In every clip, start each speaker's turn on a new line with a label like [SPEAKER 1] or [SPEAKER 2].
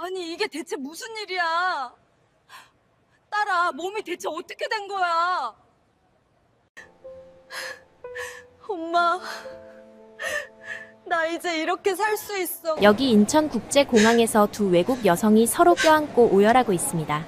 [SPEAKER 1] 아니, 이게 대체 무슨 일이야? 딸아, 몸이 대체 어떻게 된 거야? 엄마, 나 이제 이렇게 살 수 있어.
[SPEAKER 2] 여기 인천국제공항에서 두 외국 여성이 서로 껴안고 오열하고 있습니다.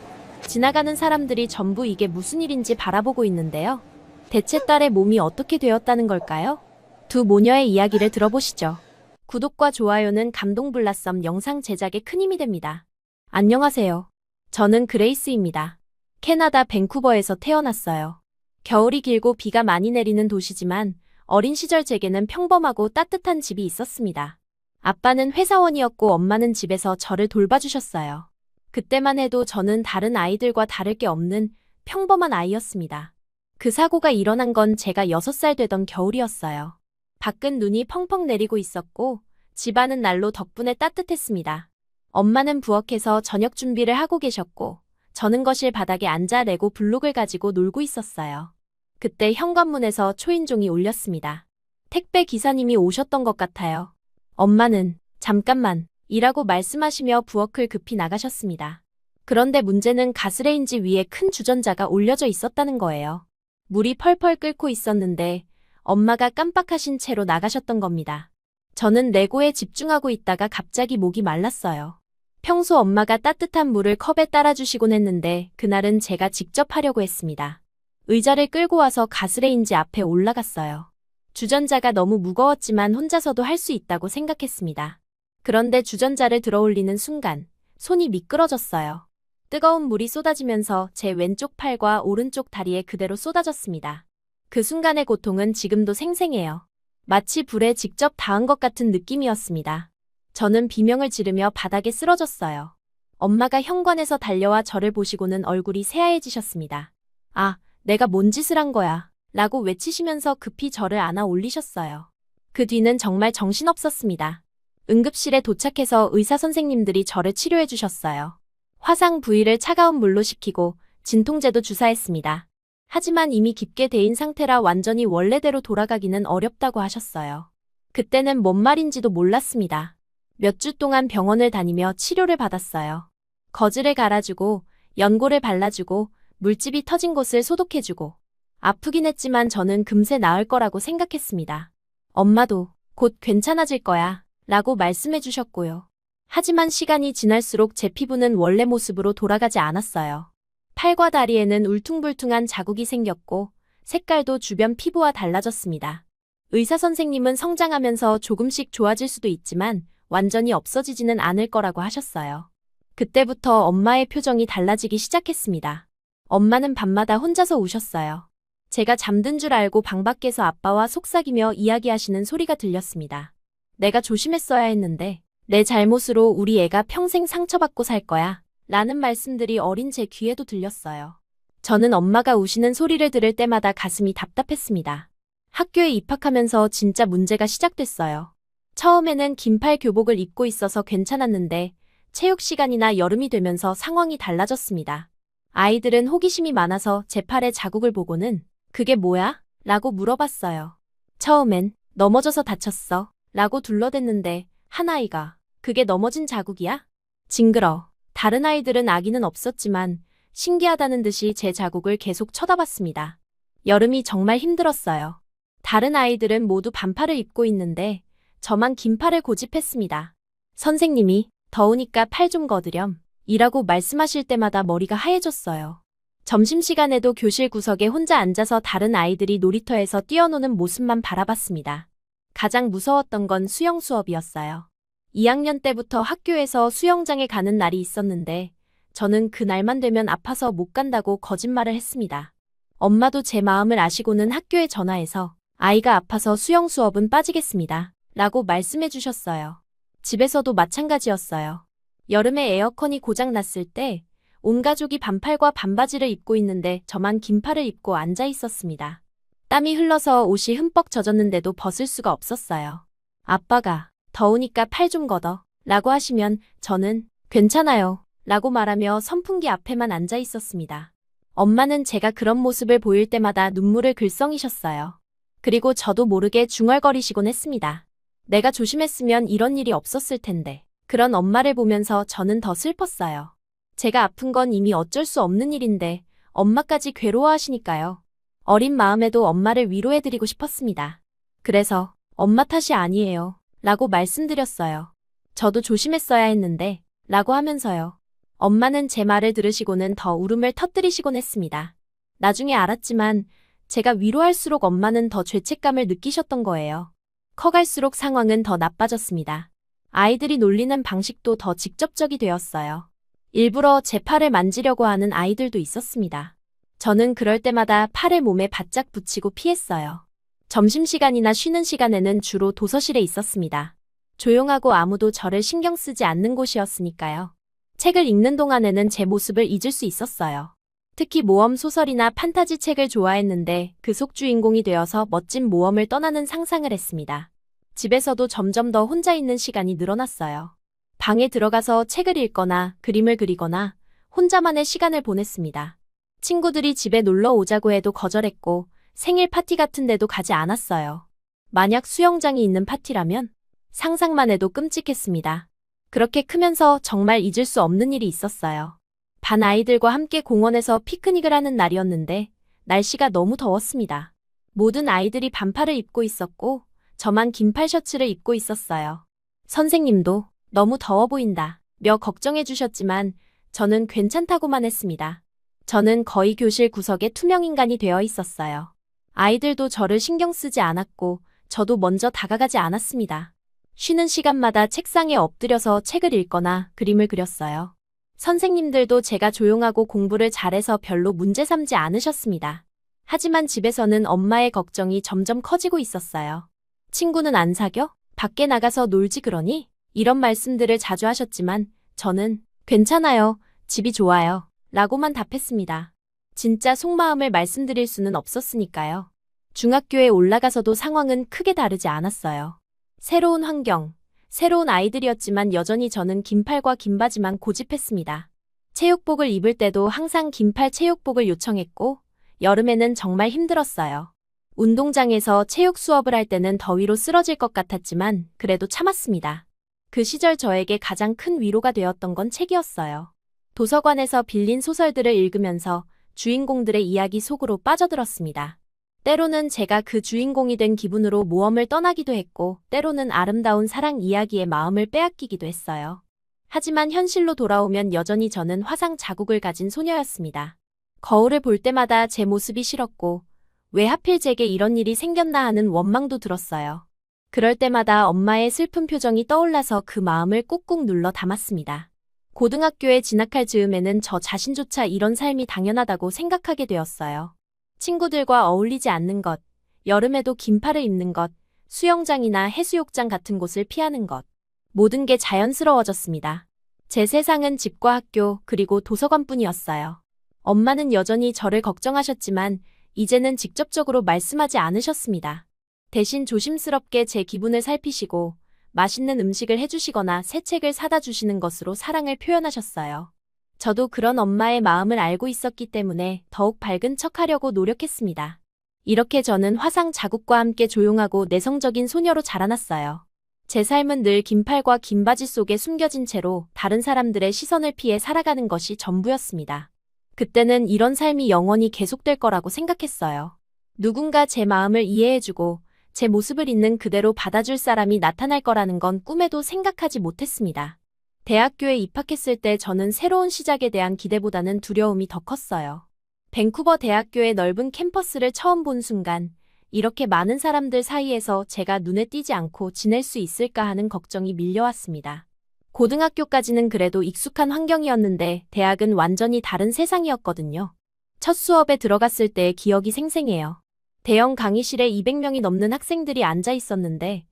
[SPEAKER 2] 지나가는 사람들이 전부 이게 무슨 일인지 바라보고 있는데요. 대체 딸의 몸이 어떻게 되었다는 걸까요? 두 모녀의 이야기를 들어보시죠. 구독과 좋아요는 감동블라썸 영상 제작에 큰 힘이 됩니다. 안녕하세요. 저는 그레이스입니다. 캐나다 밴쿠버에서 태어났어요. 겨울이 길고 비가 많이 내리는 도시지만 어린 시절 제게는 평범하고 따뜻한 집이 있었습니다. 아빠는 회사원이었고 엄마는 집에서 저를 돌봐주셨어요. 그때만 해도 저는 다른 아이들과 다를 게 없는 평범한 아이였습니다. 그 사고가 일어난 건 제가 6살 되던 겨울이었어요. 밖은 눈이 펑펑 내리고 있었고 집안은 난로 덕분에 따뜻했습니다. 엄마는 부엌에서 저녁 준비를 하고 계셨고 저는 거실 바닥에 앉아 레고 블록을 가지고 놀고 있었어요. 그때 현관문에서 초인종이 울렸습니다. 택배 기사님이 오셨던 것 같아요. 엄마는 잠깐만 이라고 말씀하시며 부엌을 급히 나가셨습니다. 그런데 문제는 가스레인지 위에 큰 주전자가 올려져 있었다는 거예요. 물이 펄펄 끓고 있었는데 엄마가 깜빡하신 채로 나가셨던 겁니다. 저는 레고에 집중하고 있다가 갑자기 목이 말랐어요. 평소 엄마가 따뜻한 물을 컵에 따라주시곤 했는데 그날은 제가 직접 하려고 했습니다. 의자를 끌고 와서 가스레인지 앞에 올라갔어요. 주전자가 너무 무거웠지만 혼자서도 할 수 있다고 생각했습니다. 그런데 주전자를 들어올리는 순간 손이 미끄러졌어요. 뜨거운 물이 쏟아지면서 제 왼쪽 팔과 오른쪽 다리에 그대로 쏟아졌습니다. 그 순간의 고통은 지금도 생생해요. 마치 불에 직접 닿은 것 같은 느낌이었습니다. 저는 비명을 지르며 바닥에 쓰러졌어요. 엄마가 현관에서 달려와 저를 보시고는 얼굴이 새하얘지셨습니다. 아, 내가 뭔 짓을 한 거야 라고 외치시면서 급히 저를 안아 올리셨어요. 그 뒤는 정말 정신없었습니다. 응급실에 도착해서 의사 선생님들이 저를 치료해 주셨어요. 화상 부위를 차가운 물로 식히고 진통제도 주사했습니다. 하지만 이미 깊게 데인 상태라 완전히 원래대로 돌아가기는 어렵다고 하셨어요. 그때는 뭔 말인지도 몰랐습니다. 몇 주 동안 병원을 다니며 치료를 받았어요. 거즈를 갈아주고 연고를 발라주고 물집이 터진 곳을 소독해주고 아프긴 했지만 저는 금세 나을 거라고 생각했습니다. 엄마도 곧 괜찮아질 거야 라고 말씀해 주셨고요. 하지만 시간이 지날수록 제 피부는 원래 모습으로 돌아가지 않았어요. 팔과 다리에는 울퉁불퉁한 자국이 생겼고 색깔도 주변 피부와 달라졌습니다. 의사 선생님은 성장하면서 조금씩 좋아질 수도 있지만 완전히 없어지지는 않을 거라고 하셨어요. 그때부터 엄마의 표정이 달라지기 시작했습니다. 엄마는 밤마다 혼자서 우셨어요. 제가 잠든 줄 알고 방 밖에서 아빠와 속삭이며 이야기하시는 소리가 들렸습니다. 내가 조심했어야 했는데 내 잘못으로 우리 애가 평생 상처받고 살 거야 라는 말씀들이 어린 제 귀에도 들렸어요. 저는 엄마가 우시는 소리를 들을 때마다 가슴이 답답했습니다. 학교에 입학하면서 진짜 문제가 시작됐어요. 처음에는 긴팔 교복을 입고 있어서 괜찮았는데 체육 시간이나 여름이 되면서 상황이 달라졌습니다. 아이들은 호기심이 많아서 제 팔에 자국을 보고는 그게 뭐야? 라고 물어봤어요. 처음엔 넘어져서 다쳤어 라고 둘러댔는데 한 아이가 그게 넘어진 자국이야? 징그러. 다른 아이들은 아기는 없었지만 신기하다는 듯이 제 자국을 계속 쳐다봤습니다. 여름이 정말 힘들었어요. 다른 아이들은 모두 반팔을 입고 있는데 저만 긴팔을 고집했습니다. 선생님이 더우니까 팔 좀 거드렴 이라고 말씀하실 때마다 머리가 하얘졌어요. 점심시간에도 교실 구석에 혼자 앉아서 다른 아이들이 놀이터에서 뛰어노는 모습만 바라봤습니다. 가장 무서웠던 건 수영 수업이었어요. 2학년 때부터 학교에서 수영장에 가는 날이 있었는데 저는 그 날만 되면 아파서 못 간다고 거짓말을 했습니다. 엄마도 제 마음을 아시고는 학교에 전화해서 아이가 아파서 수영 수업은 빠지겠습니다 라고 말씀해 주셨어요. 집에서도 마찬가지였어요. 여름에 에어컨이 고장 났을 때 온 가족이 반팔과 반바지를 입고 있는데 저만 긴팔을 입고 앉아 있었습니다. 땀이 흘러서 옷이 흠뻑 젖었는데도 벗을 수가 없었어요. 아빠가 더우니까 팔 좀 걷어 라고 하시면 저는 괜찮아요 라고 말하며 선풍기 앞에만 앉아 있었습니다. 엄마는 제가 그런 모습을 보일 때마다 눈물을 글썽이셨어요. 그리고 저도 모르게 중얼거리시곤 했습니다. 내가 조심했으면 이런 일이 없었을 텐데 그런 엄마를 보면서 저는 더 슬펐어요. 제가 아픈 건 이미 어쩔 수 없는 일인데 엄마까지 괴로워하시니까요. 어린 마음에도 엄마를 위로해드리고 싶었습니다. 그래서 엄마 탓이 아니에요. 라고 말씀드렸어요. 저도 조심했어야 했는데 라고 하면서요. 엄마는 제 말을 들으시고는 더 울음을 터뜨리시곤 했습니다. 나중에 알았지만 제가 위로할수록 엄마는 더 죄책감을 느끼셨던 거예요. 커갈수록 상황은 더 나빠졌습니다. 아이들이 놀리는 방식도 더 직접적이 되었어요. 일부러 제 팔을 만지려고 하는 아이들도 있었습니다. 저는 그럴 때마다 팔을 몸에 바짝 붙이고 피했어요. 점심시간이나 쉬는 시간에는 주로 도서실에 있었습니다. 조용하고 아무도 저를 신경 쓰지 않는 곳이었으니까요. 책을 읽는 동안에는 제 모습을 잊을 수 있었어요. 특히 모험 소설이나 판타지 책을 좋아했는데 그 속 주인공이 되어서 멋진 모험을 떠나는 상상을 했습니다. 집에서도 점점 더 혼자 있는 시간이 늘어났어요. 방에 들어가서 책을 읽거나 그림을 그리거나 혼자만의 시간을 보냈습니다. 친구들이 집에 놀러 오자고 해도 거절했고 생일 파티 같은 데도 가지 않았어요. 만약 수영장이 있는 파티라면 상상만 해도 끔찍했습니다. 그렇게 크면서 정말 잊을 수 없는 일이 있었어요. 반 아이들과 함께 공원에서 피크닉을 하는 날이었는데 날씨가 너무 더웠습니다. 모든 아이들이 반팔을 입고 있었고 저만 긴팔 셔츠를 입고 있었어요. 선생님도 너무 더워 보인다 며 걱정해 주셨지만 저는 괜찮다고만 했습니다. 저는 거의 교실 구석에 투명인간이 되어 있었어요. 아이들도 저를 신경 쓰지 않았고 저도 먼저 다가가지 않았습니다. 쉬는 시간마다 책상에 엎드려서 책을 읽거나 그림을 그렸어요. 선생님들도 제가 조용하고 공부를 잘해서 별로 문제 삼지 않으셨습니다. 하지만 집에서는 엄마의 걱정이 점점 커지고 있었어요. 친구는 안 사겨? 밖에 나가서 놀지 그러니? 이런 말씀들을 자주 하셨지만 저는 괜찮아요. 집이 좋아요. 라고만 답했습니다. 진짜 속마음을 말씀드릴 수는 없었으니까요. 중학교에 올라가서도 상황은 크게 다르지 않았어요. 새로운 환경, 새로운 아이들이었지만 여전히 저는 긴팔과 긴바지만 고집했습니다. 체육복을 입을 때도 항상 긴팔 체육복을 요청했고 여름에는 정말 힘들었어요. 운동장에서 체육 수업을 할 때는 더위로 쓰러질 것 같았지만 그래도 참았습니다. 그 시절 저에게 가장 큰 위로가 되었던 건 책이었어요. 도서관에서 빌린 소설들을 읽으면서 주인공들의 이야기 속으로 빠져들었습니다. 때로는 제가 그 주인공이 된 기분으로 모험을 떠나기도 했고 때로는 아름다운 사랑 이야기에 마음을 빼앗기기도 했어요. 하지만 현실로 돌아오면 여전히 저는 화상 자국을 가진 소녀였습니다. 거울을 볼 때마다 제 모습이 싫었고 왜 하필 제게 이런 일이 생겼나 하는 원망도 들었어요. 그럴 때마다 엄마의 슬픈 표정이 떠올라서 그 마음을 꾹꾹 눌러 담았습니다. 고등학교에 진학할 즈음에는 저 자신조차 이런 삶이 당연하다고 생각하게 되었어요. 친구들과 어울리지 않는 것, 여름에도 긴팔을 입는 것, 수영장이나 해수욕장 같은 곳을 피하는 것. 모든 게 자연스러워졌습니다. 제 세상은 집과 학교 그리고 도서관뿐이었어요. 엄마는 여전히 저를 걱정하셨지만 이제는 직접적으로 말씀하지 않으셨습니다. 대신 조심스럽게 제 기분을 살피시고 맛있는 음식을 해주시거나 새 책을 사다 주시는 것으로 사랑을 표현하셨어요. 저도 그런 엄마의 마음을 알고 있었기 때문에 더욱 밝은 척하려고 노력했습니다. 이렇게 저는 화상 자국과 함께 조용하고 내성적인 소녀로 자라났어요. 제 삶은 늘 긴팔과 긴 바지 속에 숨겨진 채로 다른 사람들의 시선을 피해 살아가는 것이 전부였습니다. 그때는 이런 삶이 영원히 계속될 거라고 생각했어요. 누군가 제 마음을 이해해주고 제 모습을 있는 그대로 받아줄 사람이 나타날 거라는 건 꿈에도 생각하지 못했습니다. 대학교에 입학했을 때 저는 새로운 시작에 대한 기대보다는 두려움이 더 컸어요. 밴쿠버 대학교의 넓은 캠퍼스를 처음 본 순간 이렇게 많은 사람들 사이에서 제가 눈에 띄지 않고 지낼 수 있을까 하는 걱정이 밀려왔습니다. 고등학교까지는 그래도 익숙한 환경이었는데 대학은 완전히 다른 세상이었거든요. 첫 수업에 들어갔을 때의 기억이 생생해요. 대형 강의실에 200명이 넘는 학생들이 앉아 있었는데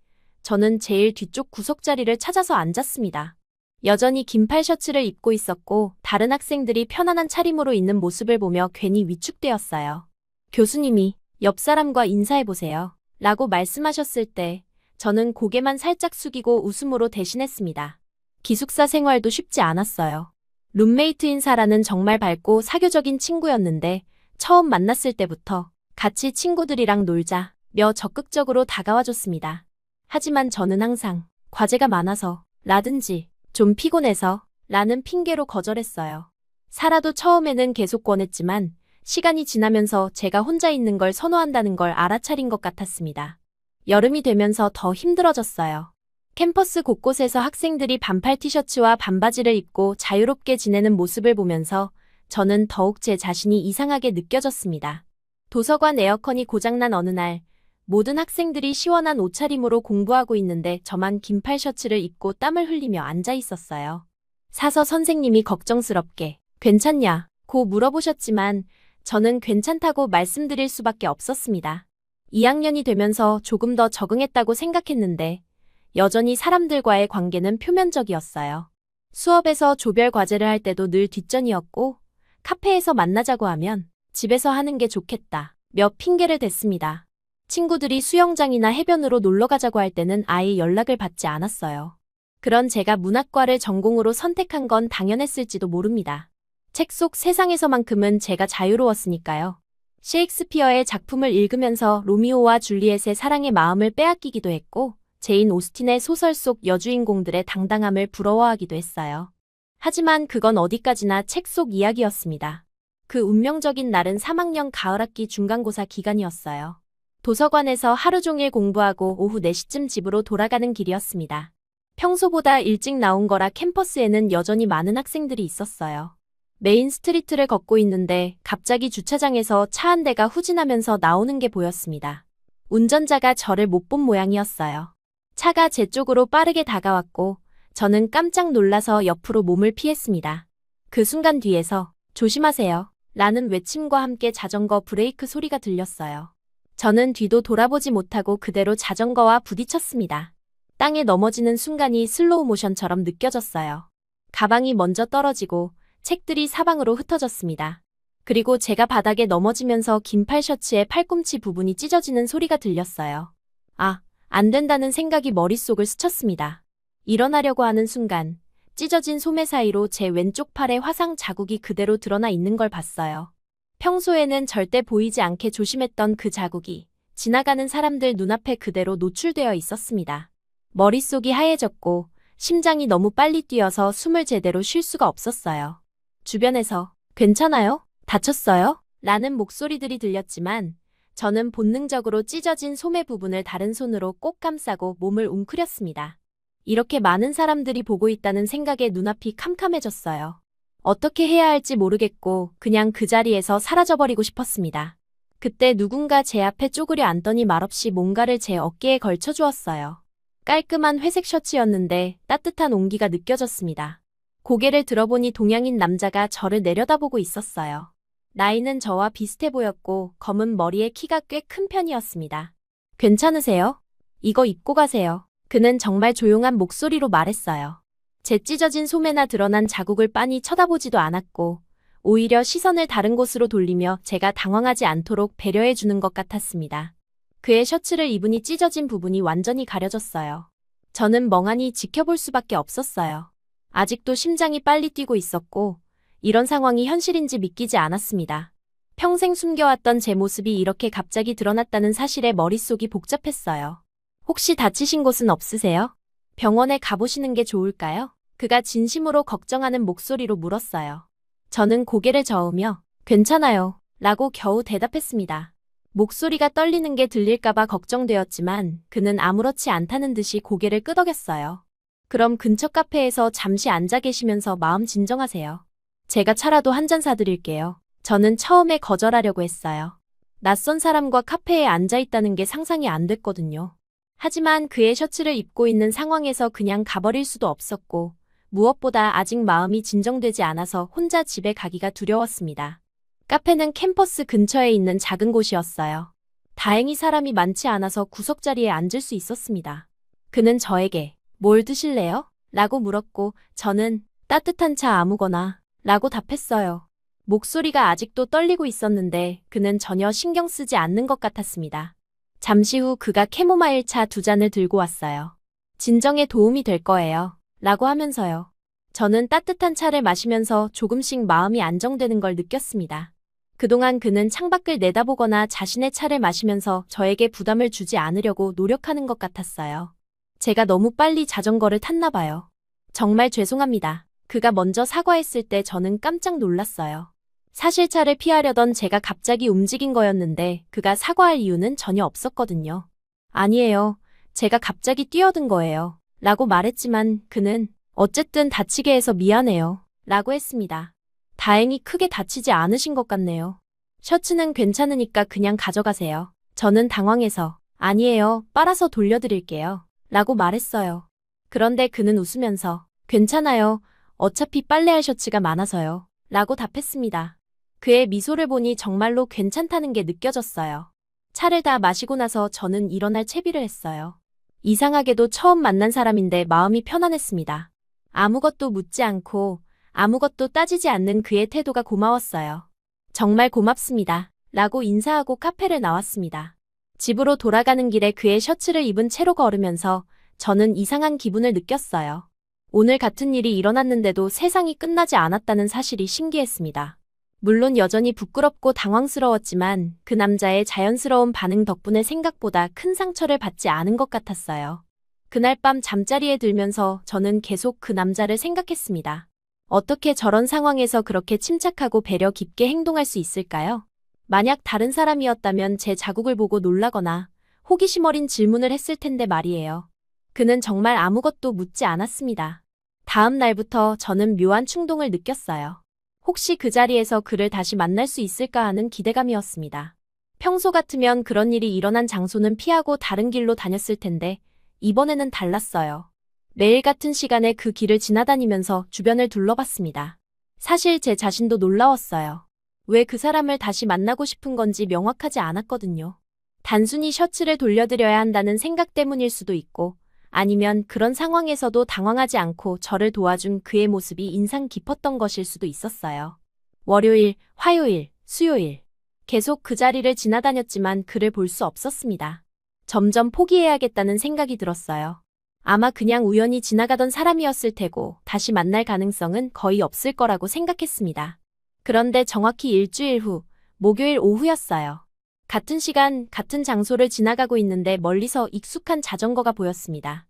[SPEAKER 2] 저는 제일 뒤쪽 구석 자리를 찾아서 앉았습니다. 여전히 긴팔 셔츠를 입고 있었고 다른 학생들이 편안한 차림으로 있는 모습을 보며 괜히 위축되었어요. 교수님이 옆 사람과 인사해보세요 라고 말씀하셨을 때 저는 고개만 살짝 숙이고 웃음으로 대신했습니다. 기숙사 생활도 쉽지 않았어요. 룸메이트인 사라는 정말 밝고 사교적인 친구였는데 처음 만났을 때부터 같이 친구들이랑 놀자며 적극적으로 다가와줬습니다. 하지만 저는 항상 과제가 많아서 라든지 좀 피곤해서 라는 핑계로 거절했어요. 사라도 처음에는 계속 권했지만 시간이 지나면서 제가 혼자 있는 걸 선호한다는 걸 알아차린 것 같았습니다. 여름이 되면서 더 힘들어졌어요. 캠퍼스 곳곳에서 학생들이 반팔 티셔츠와 반바지를 입고 자유롭게 지내는 모습을 보면서 저는 더욱 제 자신이 이상하게 느껴졌습니다. 도서관 에어컨이 고장난 어느 날 모든 학생들이 시원한 옷차림으로 공부하고 있는데 저만 긴팔 셔츠를 입고 땀을 흘리며 앉아 있었어요. 사서 선생님이 걱정스럽게 괜찮냐? 고 물어보셨지만 저는 괜찮다고 말씀드릴 수밖에 없었습니다. 2학년이 되면서 조금 더 적응했다고 생각했는데 여전히 사람들과의 관계는 표면적이었어요. 수업에서 조별 과제를 할 때도 늘 뒷전이었고 카페에서 만나자고 하면 집에서 하는 게 좋겠다 몇 핑계를 댔습니다. 친구들이 수영장이나 해변으로 놀러 가자고 할 때는 아예 연락을 받지 않았어요. 그런 제가 문학과를 전공으로 선택한 건 당연했을지도 모릅니다. 책 속 세상에서만큼은 제가 자유로웠으니까요. 셰익스피어의 작품을 읽으면서 로미오와 줄리엣의 사랑의 마음을 빼앗기기도 했고 제인 오스틴의 소설 속 여주인공들의 당당함을 부러워하기도 했어요. 하지만 그건 어디까지나 책 속 이야기였습니다. 그 운명적인 날은 3학년 가을학기 중간고사 기간이었어요. 도서관에서 하루 종일 공부하고 오후 4시쯤 집으로 돌아가는 길이었습니다. 평소보다 일찍 나온 거라 캠퍼스에는 여전히 많은 학생들이 있었어요. 메인 스트리트를 걷고 있는데 갑자기 주차장에서 차 한 대가 후진하면서 나오는 게 보였습니다. 운전자가 저를 못 본 모양이었어요. 차가 제 쪽으로 빠르게 다가왔고 저는 깜짝 놀라서 옆으로 몸을 피했습니다. 그 순간 뒤에서 조심하세요 라는 외침과 함께 자전거 브레이크 소리가 들렸어요. 저는 뒤도 돌아보지 못하고 그대로 자전거와 부딪혔습니다. 땅에 넘어지는 순간이 슬로우 모션처럼 느껴졌어요. 가방이 먼저 떨어지고 책들이 사방으로 흩어졌습니다. 그리고 제가 바닥에 넘어지면서 긴팔 셔츠의 팔꿈치 부분이 찢어지는 소리가 들렸어요. 아, 안 된다는 생각이 머릿속을 스쳤습니다. 일어나려고 하는 순간 찢어진 소매 사이로 제 왼쪽 팔에 화상 자국이 그대로 드러나 있는 걸 봤어요. 평소에는 절대 보이지 않게 조심했던 그 자국이 지나가는 사람들 눈앞에 그대로 노출되어 있었습니다. 머릿속이 하얘졌고 심장이 너무 빨리 뛰어서 숨을 제대로 쉴 수가 없었어요. 주변에서 괜찮아요? 다쳤어요? 라는 목소리들이 들렸지만 저는 본능적으로 찢어진 소매 부분을 다른 손으로 꼭 감싸고 몸을 웅크렸습니다. 이렇게 많은 사람들이 보고 있다는 생각에 눈앞이 캄캄해졌어요. 어떻게 해야 할지 모르겠고 그냥 그 자리에서 사라져버리고 싶었습니다. 그때 누군가 제 앞에 쪼그려 앉더니 말없이 뭔가를 제 어깨에 걸쳐주었어요. 깔끔한 회색 셔츠였는데 따뜻한 온기가 느껴졌습니다. 고개를 들어보니 동양인 남자가 저를 내려다보고 있었어요. 나이는 저와 비슷해 보였고 검은 머리에 키가 꽤 큰 편이었습니다. 괜찮으세요? 이거 입고 가세요. 그는 정말 조용한 목소리로 말했어요. 제 찢어진 소매나 드러난 자국을 빤히 쳐다보지도 않았고 오히려 시선을 다른 곳으로 돌리며 제가 당황하지 않도록 배려해 주는 것 같았습니다. 그의 셔츠를 입으니 찢어진 부분이 완전히 가려졌어요. 저는 멍하니 지켜볼 수밖에 없었어요. 아직도 심장이 빨리 뛰고 있었고 이런 상황이 현실인지 믿기지 않았습니다. 평생 숨겨왔던 제 모습이 이렇게 갑자기 드러났다는 사실에 머릿속이 복잡했어요. 혹시 다치신 곳은 없으세요? 병원에 가보시는 게 좋을까요? 그가 진심으로 걱정하는 목소리로 물었어요. 저는 고개를 저으며 괜찮아요 라고 겨우 대답했습니다. 목소리가 떨리는 게 들릴까봐 걱정되었지만 그는 아무렇지 않다는 듯이 고개를 끄덕였어요. 그럼 근처 카페에서 잠시 앉아 계시면서 마음 진정하세요. 제가 차라도 한 잔 사드릴게요. 저는 처음에 거절하려고 했어요. 낯선 사람과 카페에 앉아 있다는 게 상상이 안 됐거든요. 하지만 그의 셔츠를 입고 있는 상황에서 그냥 가버릴 수도 없었고 무엇보다 아직 마음이 진정되지 않아서 혼자 집에 가기가 두려웠습니다. 카페는 캠퍼스 근처에 있는 작은 곳이었어요. 다행히 사람이 많지 않아서 구석자리에 앉을 수 있었습니다. 그는 저에게 뭘 드실래요? 라고 물었고 저는 따뜻한 차 아무거나 라고 답했어요. 목소리가 아직도 떨리고 있었는데 그는 전혀 신경 쓰지 않는 것 같았습니다. 잠시 후 그가 캐모마일 차 2잔을 들고 왔어요. 진정에 도움이 될 거예요. 라고 하면서요. 저는 따뜻한 차를 마시면서 조금씩 마음이 안정되는 걸 느꼈습니다. 그동안 그는 창밖을 내다보거나 자신의 차를 마시면서 저에게 부담을 주지 않으려고 노력하는 것 같았어요. 제가 너무 빨리 자전거를 탔나 봐요. 정말 죄송합니다. 그가 먼저 사과했을 때 저는 깜짝 놀랐어요. 사실 차를 피하려던 제가 갑자기 움직인 거였는데 그가 사과할 이유는 전혀 없었거든요. 아니에요. 제가 갑자기 뛰어든 거예요. 라고 말했지만 그는 어쨌든 다치게 해서 미안해요. 라고 했습니다. 다행히 크게 다치지 않으신 것 같네요. 셔츠는 괜찮으니까 그냥 가져가세요. 저는 당황해서 아니에요. 빨아서 돌려드릴게요. 라고 말했어요. 그런데 그는 웃으면서 괜찮아요. 어차피 빨래할 셔츠가 많아서요. 라고 답했습니다. 그의 미소를 보니 정말로 괜찮다는 게 느껴졌어요. 차를 다 마시고 나서 저는 일어날 채비를 했어요. 이상하게도 처음 만난 사람인데 마음이 편안했습니다. 아무것도 묻지 않고 아무것도 따지지 않는 그의 태도가 고마웠어요. 정말 고맙습니다. 라고 인사하고 카페를 나왔습니다. 집으로 돌아가는 길에 그의 셔츠를 입은 채로 걸으면서 저는 이상한 기분을 느꼈어요. 오늘 같은 일이 일어났는데도 세상이 끝나지 않았다는 사실이 신기했습니다. 물론 여전히 부끄럽고 당황스러웠지만 그 남자의 자연스러운 반응 덕분에 생각보다 큰 상처를 받지 않은 것 같았어요. 그날 밤 잠자리에 들면서 저는 계속 그 남자를 생각했습니다. 어떻게 저런 상황에서 그렇게 침착하고 배려 깊게 행동할 수 있을까요? 만약 다른 사람이었다면 제 자국을 보고 놀라거나 호기심 어린 질문을 했을 텐데 말이에요. 그는 정말 아무것도 묻지 않았습니다. 다음 날부터 저는 묘한 충동을 느꼈어요. 혹시 그 자리에서 그를 다시 만날 수 있을까 하는 기대감이었습니다. 평소 같으면 그런 일이 일어난 장소는 피하고 다른 길로 다녔을 텐데 이번에는 달랐어요. 매일 같은 시간에 그 길을 지나다니면서 주변을 둘러봤습니다. 사실 제 자신도 놀라웠어요. 왜 그 사람을 다시 만나고 싶은 건지 명확하지 않았거든요. 단순히 셔츠를 돌려드려야 한다는 생각 때문일 수도 있고 아니면 그런 상황에서도 당황하지 않고 저를 도와준 그의 모습이 인상 깊었던 것일 수도 있었어요. 월요일, 화요일, 수요일. 계속 그 자리를 지나다녔지만 그를 볼 수 없었습니다. 점점 포기해야겠다는 생각이 들었어요. 아마 그냥 우연히 지나가던 사람이었을 테고 다시 만날 가능성은 거의 없을 거라고 생각했습니다. 그런데 정확히 일주일 후, 목요일 오후였어요. 같은 시간, 같은 장소를 지나가고 있는데 멀리서 익숙한 자전거가 보였습니다.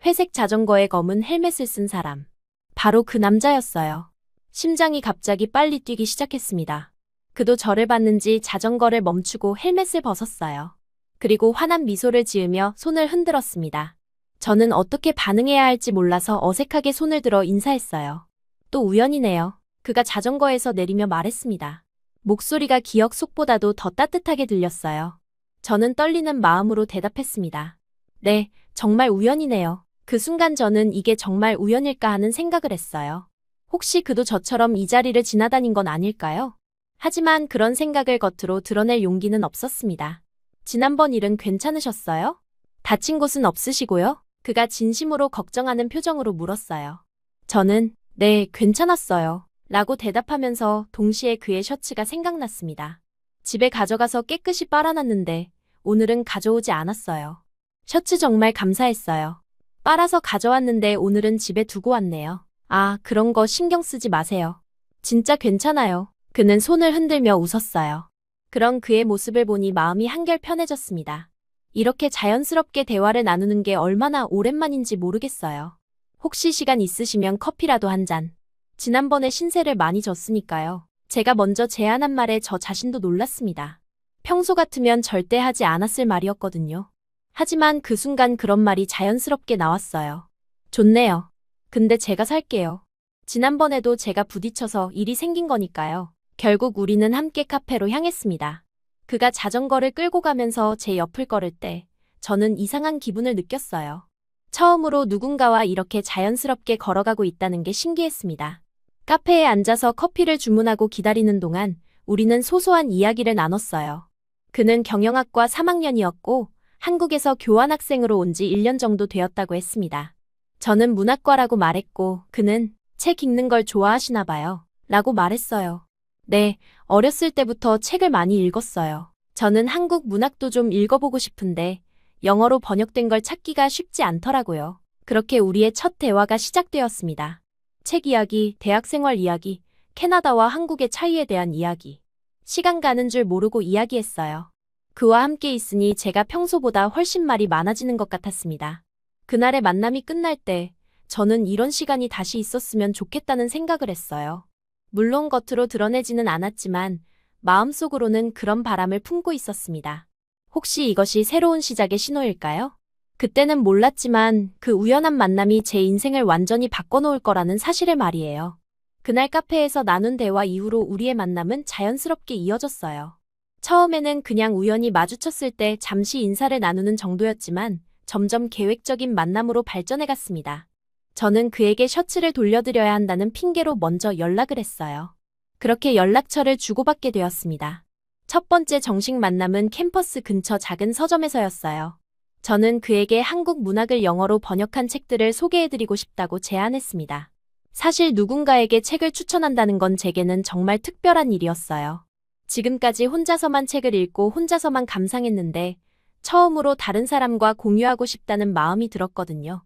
[SPEAKER 2] 회색 자전거에 검은 헬멧을 쓴 사람. 바로 그 남자였어요. 심장이 갑자기 빨리 뛰기 시작했습니다. 그도 저를 봤는지 자전거를 멈추고 헬멧을 벗었어요. 그리고 환한 미소를 지으며 손을 흔들었습니다. 저는 어떻게 반응해야 할지 몰라서 어색하게 손을 들어 인사했어요. 또 우연이네요. 그가 자전거에서 내리며 말했습니다. 목소리가 기억 속보다도 더 따뜻하게 들렸어요. 저는 떨리는 마음으로 대답했습니다. 네, 정말 우연이네요. 그 순간 저는 이게 정말 우연일까 하는 생각을 했어요. 혹시 그도 저처럼 이 자리를 지나다닌 건 아닐까요? 하지만 그런 생각을 겉으로 드러낼 용기는 없었습니다. 지난번 일은 괜찮으셨어요? 다친 곳은 없으시고요? 그가 진심으로 걱정하는 표정으로 물었어요. 저는 네, 괜찮았어요. 라고 대답하면서 동시에 그의 셔츠가 생각났습니다. 집에 가져가서 깨끗이 빨아놨는데 오늘은 가져오지 않았어요. 셔츠 정말 감사했어요. 빨아서 가져왔는데 오늘은 집에 두고 왔네요. 아, 그런 거 신경 쓰지 마세요. 진짜 괜찮아요. 그는 손을 흔들며 웃었어요. 그런 그의 모습을 보니 마음이 한결 편해졌습니다. 이렇게 자연스럽게 대화를 나누는 게 얼마나 오랜만인지 모르겠어요. 혹시 시간 있으시면 커피라도 한 잔. 지난번에 신세를 많이 졌으니까요. 제가 먼저 제안한 말에 저 자신도 놀랐습니다. 평소 같으면 절대 하지 않았을 말이었거든요. 하지만 그 순간 그런 말이 자연스럽게 나왔어요. 좋네요. 근데 제가 살게요. 지난번에도 제가 부딪혀서 일이 생긴 거니까요. 결국 우리는 함께 카페로 향했습니다. 그가 자전거를 끌고 가면서 제 옆을 걸을 때 저는 이상한 기분을 느꼈어요. 처음으로 누군가와 이렇게 자연스럽게 걸어가고 있다는 게 신기했습니다. 카페에 앉아서 커피를 주문하고 기다리는 동안 우리는 소소한 이야기를 나눴어요. 그는 경영학과 3학년이었고 한국에서 교환학생으로 온 지 1년 정도 되었다고 했습니다. 저는 문학과라고 말했고 그는 책 읽는 걸 좋아하시나 봐요. 라고 말했어요. 네, 어렸을 때부터 책을 많이 읽었어요. 저는 한국 문학도 좀 읽어보고 싶은데 영어로 번역된 걸 찾기가 쉽지 않더라고요. 그렇게 우리의 첫 대화가 시작되었습니다. 책 이야기, 대학생활 이야기, 캐나다와 한국의 차이에 대한 이야기. 시간 가는 줄 모르고 이야기했어요. 그와 함께 있으니 제가 평소보다 훨씬 말이 많아지는 것 같았습니다. 그날의 만남이 끝날 때 저는 이런 시간이 다시 있었으면 좋겠다는 생각을 했어요. 물론 겉으로 드러내지는 않았지만 마음속으로는 그런 바람을 품고 있었습니다. 혹시 이것이 새로운 시작의 신호일까요? 그때는 몰랐지만 그 우연한 만남이 제 인생을 완전히 바꿔놓을 거라는 사실을 말이에요. 그날 카페에서 나눈 대화 이후로 우리의 만남은 자연스럽게 이어졌어요. 처음에는 그냥 우연히 마주쳤을 때 잠시 인사를 나누는 정도였지만 점점 계획적인 만남으로 발전해갔습니다. 저는 그에게 셔츠를 돌려드려야 한다는 핑계로 먼저 연락을 했어요. 그렇게 연락처를 주고받게 되었습니다. 첫 번째 정식 만남은 캠퍼스 근처 작은 서점에서였어요. 저는 그에게 한국 문학을 영어로 번역한 책들을 소개해드리고 싶다고 제안했습니다. 사실 누군가에게 책을 추천한다는 건 제게는 정말 특별한 일이었어요. 지금까지 혼자서만 책을 읽고 혼자서만 감상했는데 처음으로 다른 사람과 공유하고 싶다는 마음이 들었거든요.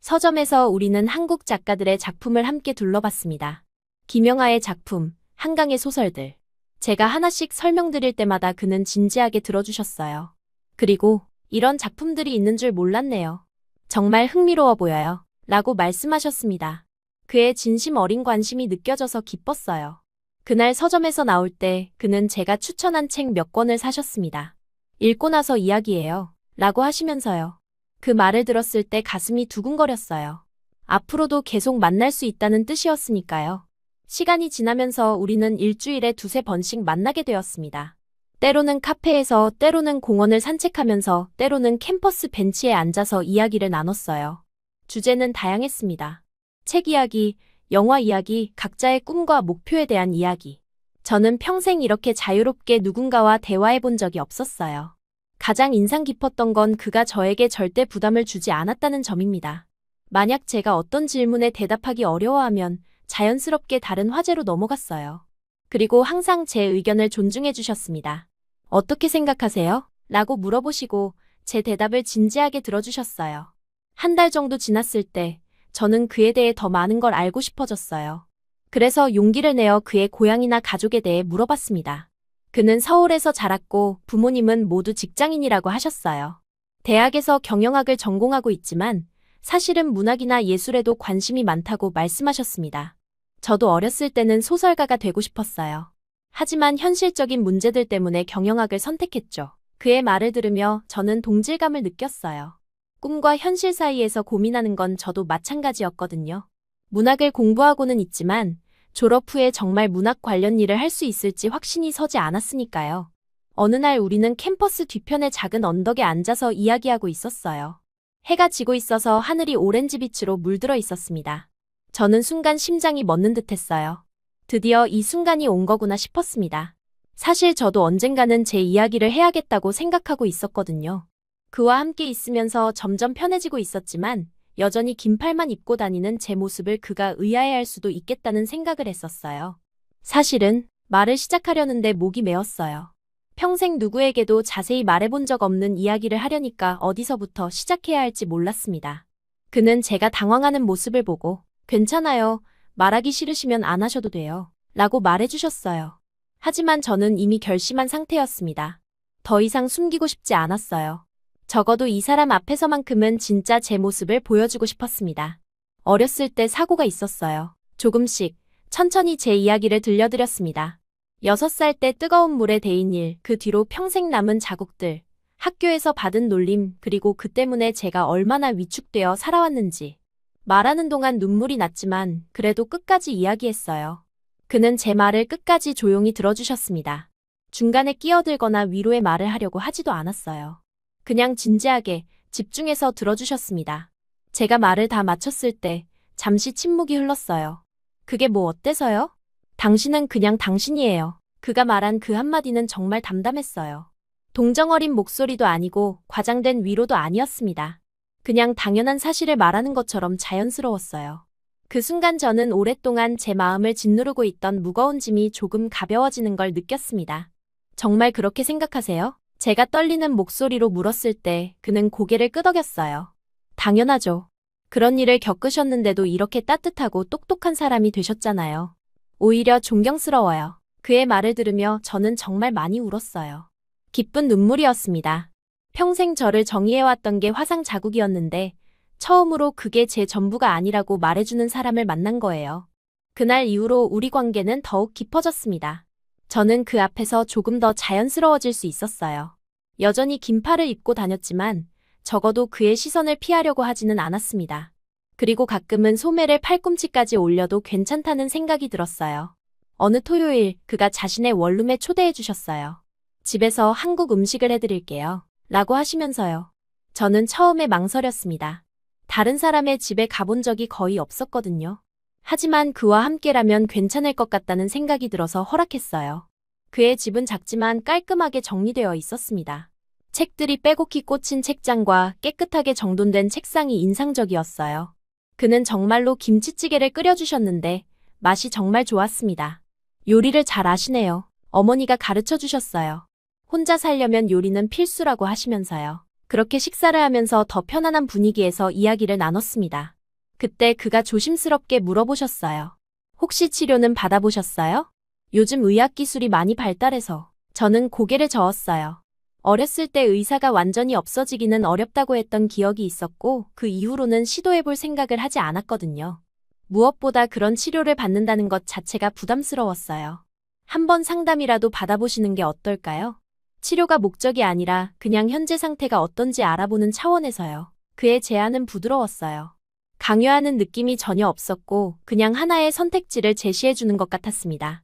[SPEAKER 2] 서점에서 우리는 한국 작가들의 작품을 함께 둘러봤습니다. 김영하의 작품, 한강의 소설들. 제가 하나씩 설명드릴 때마다 그는 진지하게 들어주셨어요. 그리고 이런 작품들이 있는 줄 몰랐네요. 정말 흥미로워 보여요. 라고 말씀하셨습니다. 그의 진심 어린 관심이 느껴져서 기뻤어요. 그날 서점에서 나올 때 그는 제가 추천한 책 몇 권을 사셨습니다. 읽고 나서 이야기해요. 라고 하시면서요. 그 말을 들었을 때 가슴이 두근거렸어요. 앞으로도 계속 만날 수 있다는 뜻이었으니까요. 시간이 지나면서 우리는 일주일에 두세 번씩 만나게 되었습니다. 때로는 카페에서, 때로는 공원을 산책하면서, 때로는 캠퍼스 벤치에 앉아서 이야기를 나눴어요. 주제는 다양했습니다. 책 이야기, 영화 이야기, 각자의 꿈과 목표에 대한 이야기. 저는 평생 이렇게 자유롭게 누군가와 대화해 본 적이 없었어요. 가장 인상 깊었던 건 그가 저에게 절대 부담을 주지 않았다는 점입니다. 만약 제가 어떤 질문에 대답하기 어려워하면 자연스럽게 다른 화제로 넘어갔어요. 그리고 항상 제 의견을 존중해 주셨습니다. 어떻게 생각하세요? 라고 물어보시고 제 대답을 진지하게 들어주셨어요. 한 달 정도 지났을 때 저는 그에 대해 더 많은 걸 알고 싶어졌어요. 그래서 용기를 내어 그의 고향이나 가족에 대해 물어봤습니다. 그는 서울에서 자랐고 부모님은 모두 직장인이라고 하셨어요. 대학에서 경영학을 전공하고 있지만 사실은 문학이나 예술에도 관심이 많다고 말씀하셨습니다. 저도 어렸을 때는 소설가가 되고 싶었어요. 하지만 현실적인 문제들 때문에 경영학을 선택했죠. 그의 말을 들으며 저는 동질감을 느꼈어요. 꿈과 현실 사이에서 고민하는 건 저도 마찬가지였거든요. 문학을 공부하고는 있지만 졸업 후에 정말 문학 관련 일을 할 수 있을지 확신이 서지 않았으니까요. 어느 날 우리는 캠퍼스 뒤편의 작은 언덕에 앉아서 이야기하고 있었어요. 해가 지고 있어서 하늘이 오렌지빛으로 물들어 있었습니다. 저는 순간 심장이 멎는 듯했어요. 드디어 이 순간이 온 거구나 싶었습니다. 사실 저도 언젠가는 제 이야기를 해야겠다고 생각하고 있었거든요. 그와 함께 있으면서 점점 편해지고 있었지만 여전히 긴 팔만 입고 다니는 제 모습을 그가 의아해할 수도 있겠다는 생각을 했었어요. 사실은 말을 시작하려는데 목이 메었어요. 평생 누구에게도 자세히 말해본 적 없는 이야기를 하려니까 어디서부터 시작해야 할지 몰랐습니다. 그는 제가 당황하는 모습을 보고 괜찮아요. 말하기 싫으시면 안 하셔도 돼요. 라고 말해주셨어요. 하지만 저는 이미 결심한 상태였습니다. 더 이상 숨기고 싶지 않았어요. 적어도 이 사람 앞에서만큼은 진짜 제 모습을 보여주고 싶었습니다. 어렸을 때 사고가 있었어요. 조금씩, 천천히 제 이야기를 들려드렸습니다. 6살 때 뜨거운 물에 데인 일, 그 뒤로 평생 남은 자국들, 학교에서 받은 놀림, 그리고 그 때문에 제가 얼마나 위축되어 살아왔는지. 말하는 동안 눈물이 났지만 그래도 끝까지 이야기했어요. 그는 제 말을 끝까지 조용히 들어주셨습니다. 중간에 끼어들거나 위로의 말을 하려고 하지도 않았어요. 그냥 진지하게 집중해서 들어주셨습니다. 제가 말을 다 마쳤을 때 잠시 침묵이 흘렀어요. 그게 뭐 어때서요? 당신은 그냥 당신이에요. 그가 말한 그 한마디는 정말 담담했어요. 동정어린 목소리도 아니고 과장된 위로도 아니었습니다. 그냥 당연한 사실을 말하는 것처럼 자연스러웠어요. 그 순간 저는 오랫동안 제 마음을 짓누르고 있던 무거운 짐이 조금 가벼워지는 걸 느꼈습니다. 정말 그렇게 생각하세요? 제가 떨리는 목소리로 물었을 때 그는 고개를 끄덕였어요. 당연하죠. 그런 일을 겪으셨는데도 이렇게 따뜻하고 똑똑한 사람이 되셨잖아요. 오히려 존경스러워요. 그의 말을 들으며 저는 정말 많이 울었어요. 기쁜 눈물이었습니다. 평생 저를 정의해왔던 게 화상 자국이었는데 처음으로 그게 제 전부가 아니라고 말해주는 사람을 만난 거예요. 그날 이후로 우리 관계는 더욱 깊어졌습니다. 저는 그 앞에서 조금 더 자연스러워질 수 있었어요. 여전히 긴 팔을 입고 다녔지만 적어도 그의 시선을 피하려고 하지는 않았습니다. 그리고 가끔은 소매를 팔꿈치까지 올려도 괜찮다는 생각이 들었어요. 어느 토요일 그가 자신의 원룸에 초대해 주셨어요. 집에서 한국 음식을 해드릴게요. 라고 하시면서요. 저는 처음에 망설였습니다. 다른 사람의 집에 가본 적이 거의 없었거든요. 하지만 그와 함께라면 괜찮을 것 같다는 생각이 들어서 허락했어요. 그의 집은 작지만 깔끔하게 정리되어 있었습니다. 책들이 빼곡히 꽂힌 책장과 깨끗하게 정돈된 책상이 인상적이었어요. 그는 정말로 김치찌개를 끓여주셨는데 맛이 정말 좋았습니다. 요리를 잘 아시네요. 어머니가 가르쳐 주셨어요. 혼자 살려면 요리는 필수라고 하시면서요. 그렇게 식사를 하면서 더 편안한 분위기에서 이야기를 나눴습니다. 그때 그가 조심스럽게 물어보셨어요. 혹시 치료는 받아보셨어요? 요즘 의학기술이 많이 발달해서. 저는 고개를 저었어요. 어렸을 때 의사가 완전히 없어지기는 어렵다고 했던 기억이 있었고 그 이후로는 시도해볼 생각을 하지 않았거든요. 무엇보다 그런 치료를 받는다는 것 자체가 부담스러웠어요. 한번 상담이라도 받아보시는 게 어떨까요? 치료가 목적이 아니라 그냥 현재 상태가 어떤지 알아보는 차원에서요. 그의 제안은 부드러웠어요. 강요하는 느낌이 전혀 없었고 그냥 하나의 선택지를 제시해주는 것 같았습니다.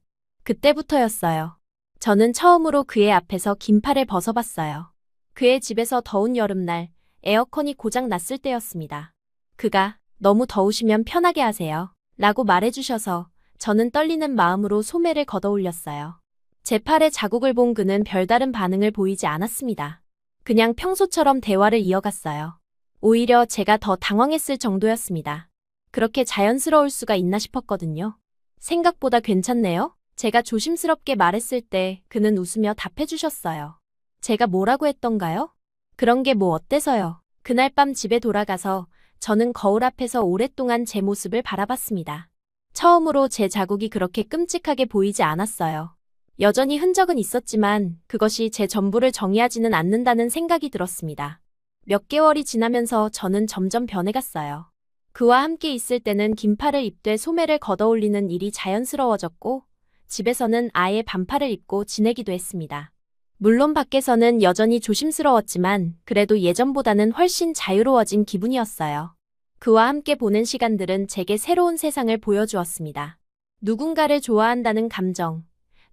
[SPEAKER 2] 그때부터였어요. 저는 처음으로 그의 앞에서 긴 팔을 벗어봤어요. 그의 집에서 더운 여름날 에어컨이 고장 났을 때였습니다. 그가 너무 더우시면 편하게 하세요. 라고 말해주셔서 저는 떨리는 마음으로 소매를 걷어올렸어요. 제 팔에 자국을 본 그는 별다른 반응을 보이지 않았습니다. 그냥 평소처럼 대화를 이어갔어요. 오히려 제가 더 당황했을 정도였습니다. 그렇게 자연스러울 수가 있나 싶었거든요. 생각보다 괜찮네요? 제가 조심스럽게 말했을 때 그는 웃으며 답해주셨어요. 제가 뭐라고 했던가요? 그런 게 뭐 어때서요? 그날 밤 집에 돌아가서 저는 거울 앞에서 오랫동안 제 모습을 바라봤습니다. 처음으로 제 자국이 그렇게 끔찍하게 보이지 않았어요. 여전히 흔적은 있었지만 그것이 제 전부를 정의하지는 않는다는 생각이 들었습니다. 몇 개월이 지나면서 저는 점점 변해갔어요. 그와 함께 있을 때는 긴 팔을 입되 소매를 걷어올리는 일이 자연스러워졌고 집에서는 아예 반팔을 입고 지내기도 했습니다. 물론 밖에서는 여전히 조심스러웠지만 그래도 예전보다는 훨씬 자유로워진 기분이었어요. 그와 함께 보낸 시간들은 제게 새로운 세상을 보여주었습니다. 누군가를 좋아한다는 감정,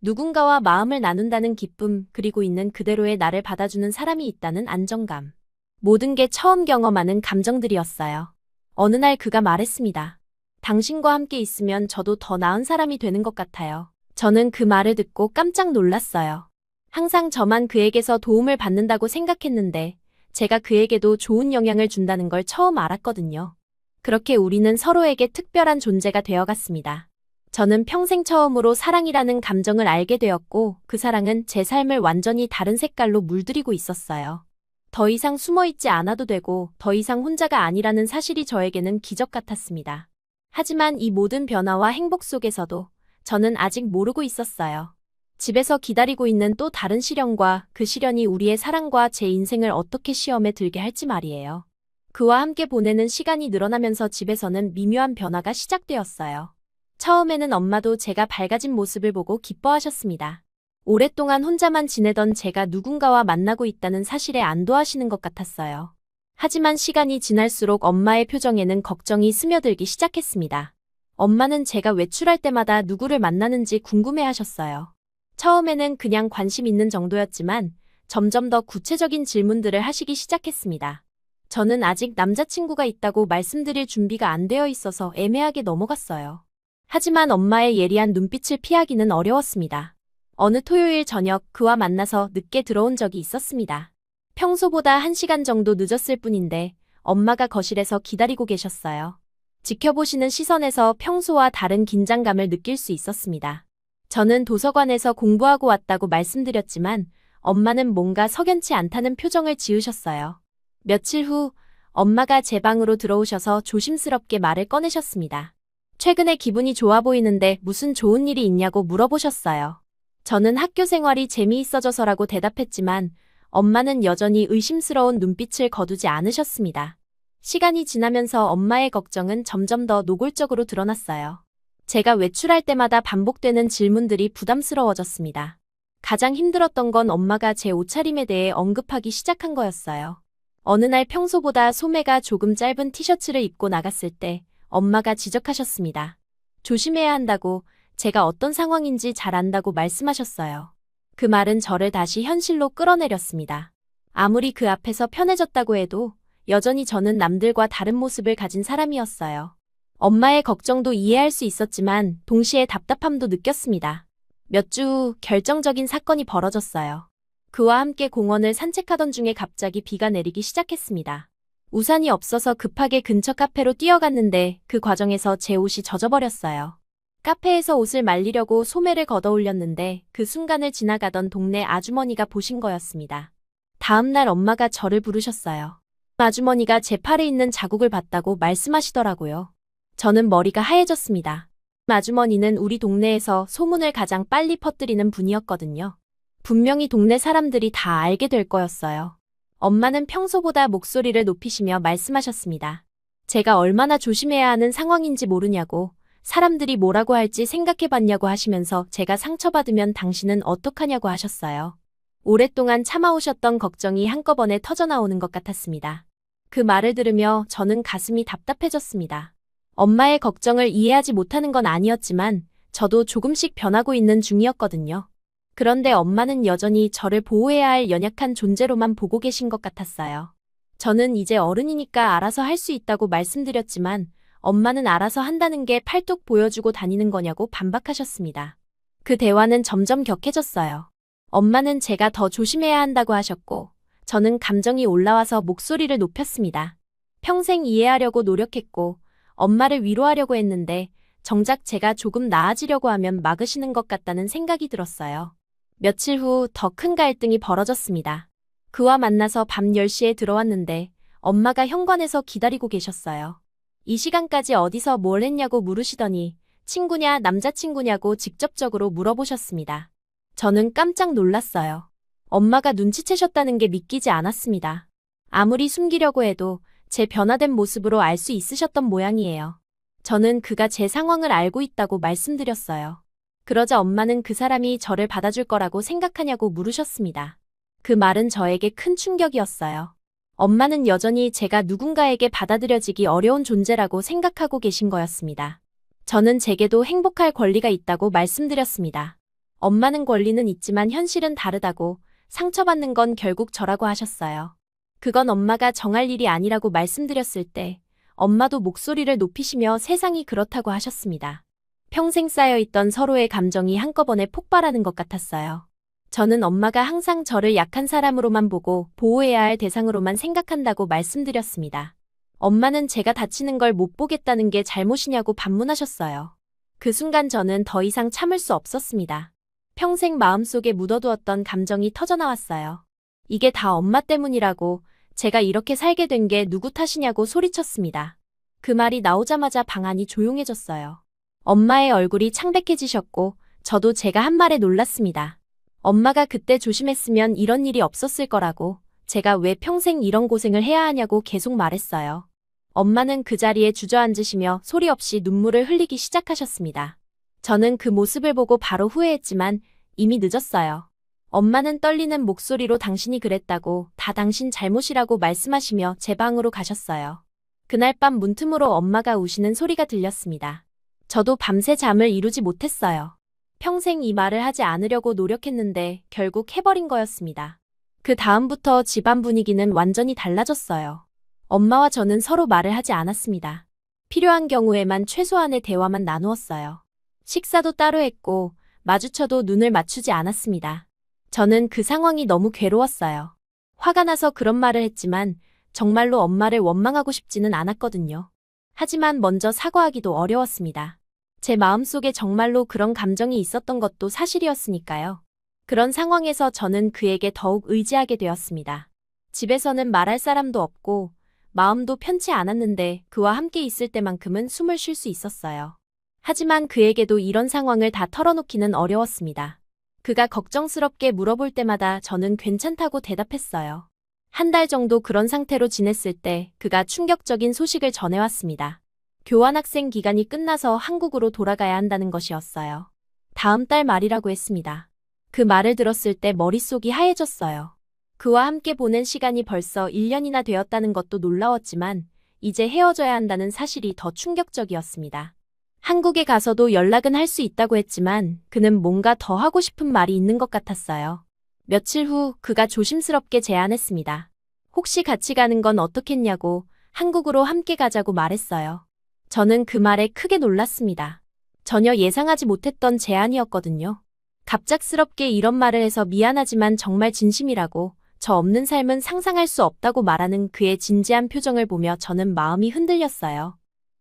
[SPEAKER 2] 누군가와 마음을 나눈다는 기쁨, 그리고 있는 그대로의 나를 받아주는 사람이 있다는 안정감. 모든 게 처음 경험하는 감정들이었어요. 어느 날 그가 말했습니다. 당신과 함께 있으면 저도 더 나은 사람이 되는 것 같아요. 저는 그 말을 듣고 깜짝 놀랐어요. 항상 저만 그에게서 도움을 받는다고 생각했는데 제가 그에게도 좋은 영향을 준다는 걸 처음 알았거든요. 그렇게 우리는 서로에게 특별한 존재가 되어갔습니다. 저는 평생 처음으로 사랑이라는 감정을 알게 되었고 그 사랑은 제 삶을 완전히 다른 색깔로 물들이고 있었어요. 더 이상 숨어있지 않아도 되고 더 이상 혼자가 아니라는 사실이 저에게는 기적 같았습니다. 하지만 이 모든 변화와 행복 속에서도 저는 아직 모르고 있었어요. 집에서 기다리고 있는 또 다른 시련과 그 시련이 우리의 사랑과 제 인생을 어떻게 시험에 들게 할지 말이에요. 그와 함께 보내는 시간이 늘어나면서 집에서는 미묘한 변화가 시작되었어요. 처음에는 엄마도 제가 밝아진 모습을 보고 기뻐하셨습니다. 오랫동안 혼자만 지내던 제가 누군가와 만나고 있다는 사실에 안도하시는 것 같았어요. 하지만 시간이 지날수록 엄마의 표정에는 걱정이 스며들기 시작했습니다. 엄마는 제가 외출할 때마다 누구를 만나는지 궁금해하셨어요. 처음에는 그냥 관심 있는 정도였지만 점점 더 구체적인 질문들을 하시기 시작했습니다. 저는 아직 남자친구가 있다고 말씀드릴 준비가 안 되어 있어서 애매하게 넘어갔어요. 하지만 엄마의 예리한 눈빛을 피하기는 어려웠습니다. 어느 토요일 저녁 그와 만나서 늦게 들어온 적이 있었습니다. 평소보다 1시간 정도 늦었을 뿐인데 엄마가 거실에서 기다리고 계셨어요. 지켜보시는 시선에서 평소와 다른 긴장감을 느낄 수 있었습니다. 저는 도서관에서 공부하고 왔다고 말씀드렸지만 엄마는 뭔가 석연치 않다는 표정을 지으셨어요. 며칠 후 엄마가 제 방으로 들어오셔서 조심스럽게 말을 꺼내셨습니다. 최근에 기분이 좋아 보이는데 무슨 좋은 일이 있냐고 물어보셨어요. 저는 학교 생활이 재미있어져서라고 대답했지만 엄마는 여전히 의심스러운 눈빛을 거두지 않으셨습니다. 시간이 지나면서 엄마의 걱정은 점점 더 노골적으로 드러났어요. 제가 외출할 때마다 반복되는 질문들이 부담스러워졌습니다. 가장 힘들었던 건 엄마가 제 옷차림에 대해 언급하기 시작한 거였어요. 어느 날 평소보다 소매가 조금 짧은 티셔츠를 입고 나갔을 때 엄마가 지적하셨습니다. 조심해야 한다고, 제가 어떤 상황인지 잘 안다고 말씀하셨어요. 그 말은 저를 다시 현실로 끌어내렸습니다. 아무리 그 앞에서 편해졌다고 해도 여전히 저는 남들과 다른 모습을 가진 사람이었어요. 엄마의 걱정도 이해할 수 있었지만 동시에 답답함도 느꼈습니다. 몇 주 후 결정적인 사건이 벌어졌어요. 그와 함께 공원을 산책하던 중에 갑자기 비가 내리기 시작했습니다. 우산이 없어서 급하게 근처 카페로 뛰어갔는데 그 과정에서 제 옷이 젖어버렸어요. 카페에서 옷을 말리려고 소매를 걷어 올렸는데 그 순간을 지나가던 동네 아주머니가 보신 거였습니다. 다음 날 엄마가 저를 부르셨어요. 아주머니가 제 팔에 있는 자국을 봤다고 말씀하시더라고요. 저는 머리가 하얘졌습니다. 아주머니는 우리 동네에서 소문을 가장 빨리 퍼뜨리는 분이었거든요. 분명히 동네 사람들이 다 알게 될 거였어요. 엄마는 평소보다 목소리를 높이시며 말씀하셨습니다. 제가 얼마나 조심해야 하는 상황인지 모르냐고, 사람들이 뭐라고 할지 생각해봤냐고 하시면서 제가 상처받으면 당신은 어떡하냐고 하셨어요. 오랫동안 참아오셨던 걱정이 한꺼번에 터져나오는 것 같았습니다. 그 말을 들으며 저는 가슴이 답답해졌습니다. 엄마의 걱정을 이해하지 못하는 건 아니었지만 저도 조금씩 변하고 있는 중이었거든요. 그런데 엄마는 여전히 저를 보호해야 할 연약한 존재로만 보고 계신 것 같았어요. 저는 이제 어른이니까 알아서 할 수 있다고 말씀드렸지만 엄마는 알아서 한다는 게 팔뚝 보여주고 다니는 거냐고 반박하셨습니다. 그 대화는 점점 격해졌어요. 엄마는 제가 더 조심해야 한다고 하셨고 저는 감정이 올라와서 목소리를 높였습니다. 평생 이해하려고 노력했고 엄마를 위로하려고 했는데 정작 제가 조금 나아지려고 하면 막으시는 것 같다는 생각이 들었어요. 며칠 후 더 큰 갈등이 벌어졌습니다. 그와 만나서 밤 10시에 들어왔는데 엄마가 현관에서 기다리고 계셨어요. 이 시간까지 어디서 뭘 했냐고 물으시더니 친구냐 남자친구냐고 직접적으로 물어보셨습니다. 저는 깜짝 놀랐어요. 엄마가 눈치채셨다는 게 믿기지 않았습니다. 아무리 숨기려고 해도 제 변화된 모습으로 알 수 있으셨던 모양이에요. 저는 그가 제 상황을 알고 있다고 말씀드렸어요. 그러자 엄마는 그 사람이 저를 받아줄 거라고 생각하냐고 물으셨습니다. 그 말은 저에게 큰 충격이었어요. 엄마는 여전히 제가 누군가에게 받아들여지기 어려운 존재라고 생각하고 계신 거였습니다. 저는 제게도 행복할 권리가 있다고 말씀드렸습니다. 엄마는 권리는 있지만 현실은 다르다고, 상처받는 건 결국 저라고 하셨어요. 그건 엄마가 정할 일이 아니라고 말씀드렸을 때 엄마도 목소리를 높이시며 세상이 그렇다고 하셨습니다. 평생 쌓여있던 서로의 감정이 한꺼번에 폭발하는 것 같았어요. 저는 엄마가 항상 저를 약한 사람으로만 보고 보호해야 할 대상으로만 생각한다고 말씀드렸습니다. 엄마는 제가 다치는 걸 못 보겠다는 게 잘못이냐고 반문하셨어요. 그 순간 저는 더 이상 참을 수 없었습니다. 평생 마음속에 묻어두었던 감정이 터져나왔어요. 이게 다 엄마 때문이라고, 제가 이렇게 살게 된 게 누구 탓이냐고 소리쳤습니다. 그 말이 나오자마자 방 안이 조용해졌어요. 엄마의 얼굴이 창백해지셨고 저도 제가 한 말에 놀랐습니다. 엄마가 그때 조심했으면 이런 일이 없었을 거라고, 제가 왜 평생 이런 고생을 해야 하냐고 계속 말했어요. 엄마는 그 자리에 주저앉으시며 소리 없이 눈물을 흘리기 시작하셨습니다. 저는 그 모습을 보고 바로 후회했지만 이미 늦었어요. 엄마는 떨리는 목소리로 당신이 그랬다고, 다 당신 잘못이라고 말씀하시며 제 방으로 가셨어요. 그날 밤 문틈으로 엄마가 우시는 소리가 들렸습니다. 저도 밤새 잠을 이루지 못했어요. 평생 이 말을 하지 않으려고 노력했는데 결국 해버린 거였습니다. 그 다음부터 집안 분위기는 완전히 달라졌어요. 엄마와 저는 서로 말을 하지 않았습니다. 필요한 경우에만 최소한의 대화만 나누었어요. 식사도 따로 했고 마주쳐도 눈을 맞추지 않았습니다. 저는 그 상황이 너무 괴로웠어요. 화가 나서 그런 말을 했지만 정말로 엄마를 원망하고 싶지는 않았거든요. 하지만 먼저 사과하기도 어려웠습니다. 제 마음속에 정말로 그런 감정이 있었던 것도 사실이었으니까요. 그런 상황에서 저는 그에게 더욱 의지하게 되었습니다. 집에서는 말할 사람도 없고 마음도 편치 않았는데 그와 함께 있을 때만큼은 숨을 쉴 수 있었어요. 하지만 그에게도 이런 상황을 다 털어놓기는 어려웠습니다. 그가 걱정스럽게 물어볼 때마다 저는 괜찮다고 대답했어요. 한 달 정도 그런 상태로 지냈을 때 그가 충격적인 소식을 전해왔습니다. 교환학생 기간이 끝나서 한국으로 돌아가야 한다는 것이었어요. 다음 달 말이라고 했습니다. 그 말을 들었을 때 머릿속이 하얘졌어요. 그와 함께 보낸 시간이 벌써 1년이나 되었다는 것도 놀라웠지만 이제 헤어져야 한다는 사실이 더 충격적이었습니다. 한국에 가서도 연락은 할 수 있다고 했지만 그는 뭔가 더 하고 싶은 말이 있는 것 같았어요. 며칠 후 그가 조심스럽게 제안했습니다. 혹시 같이 가는 건 어떻겠냐고 한국으로 함께 가자고 말했어요. 저는 그 말에 크게 놀랐습니다. 전혀 예상하지 못했던 제안이었거든요. 갑작스럽게 이런 말을 해서 미안하지만 정말 진심이라고 저 없는 삶은 상상할 수 없다고 말하는 그의 진지한 표정을 보며 저는 마음이 흔들렸어요.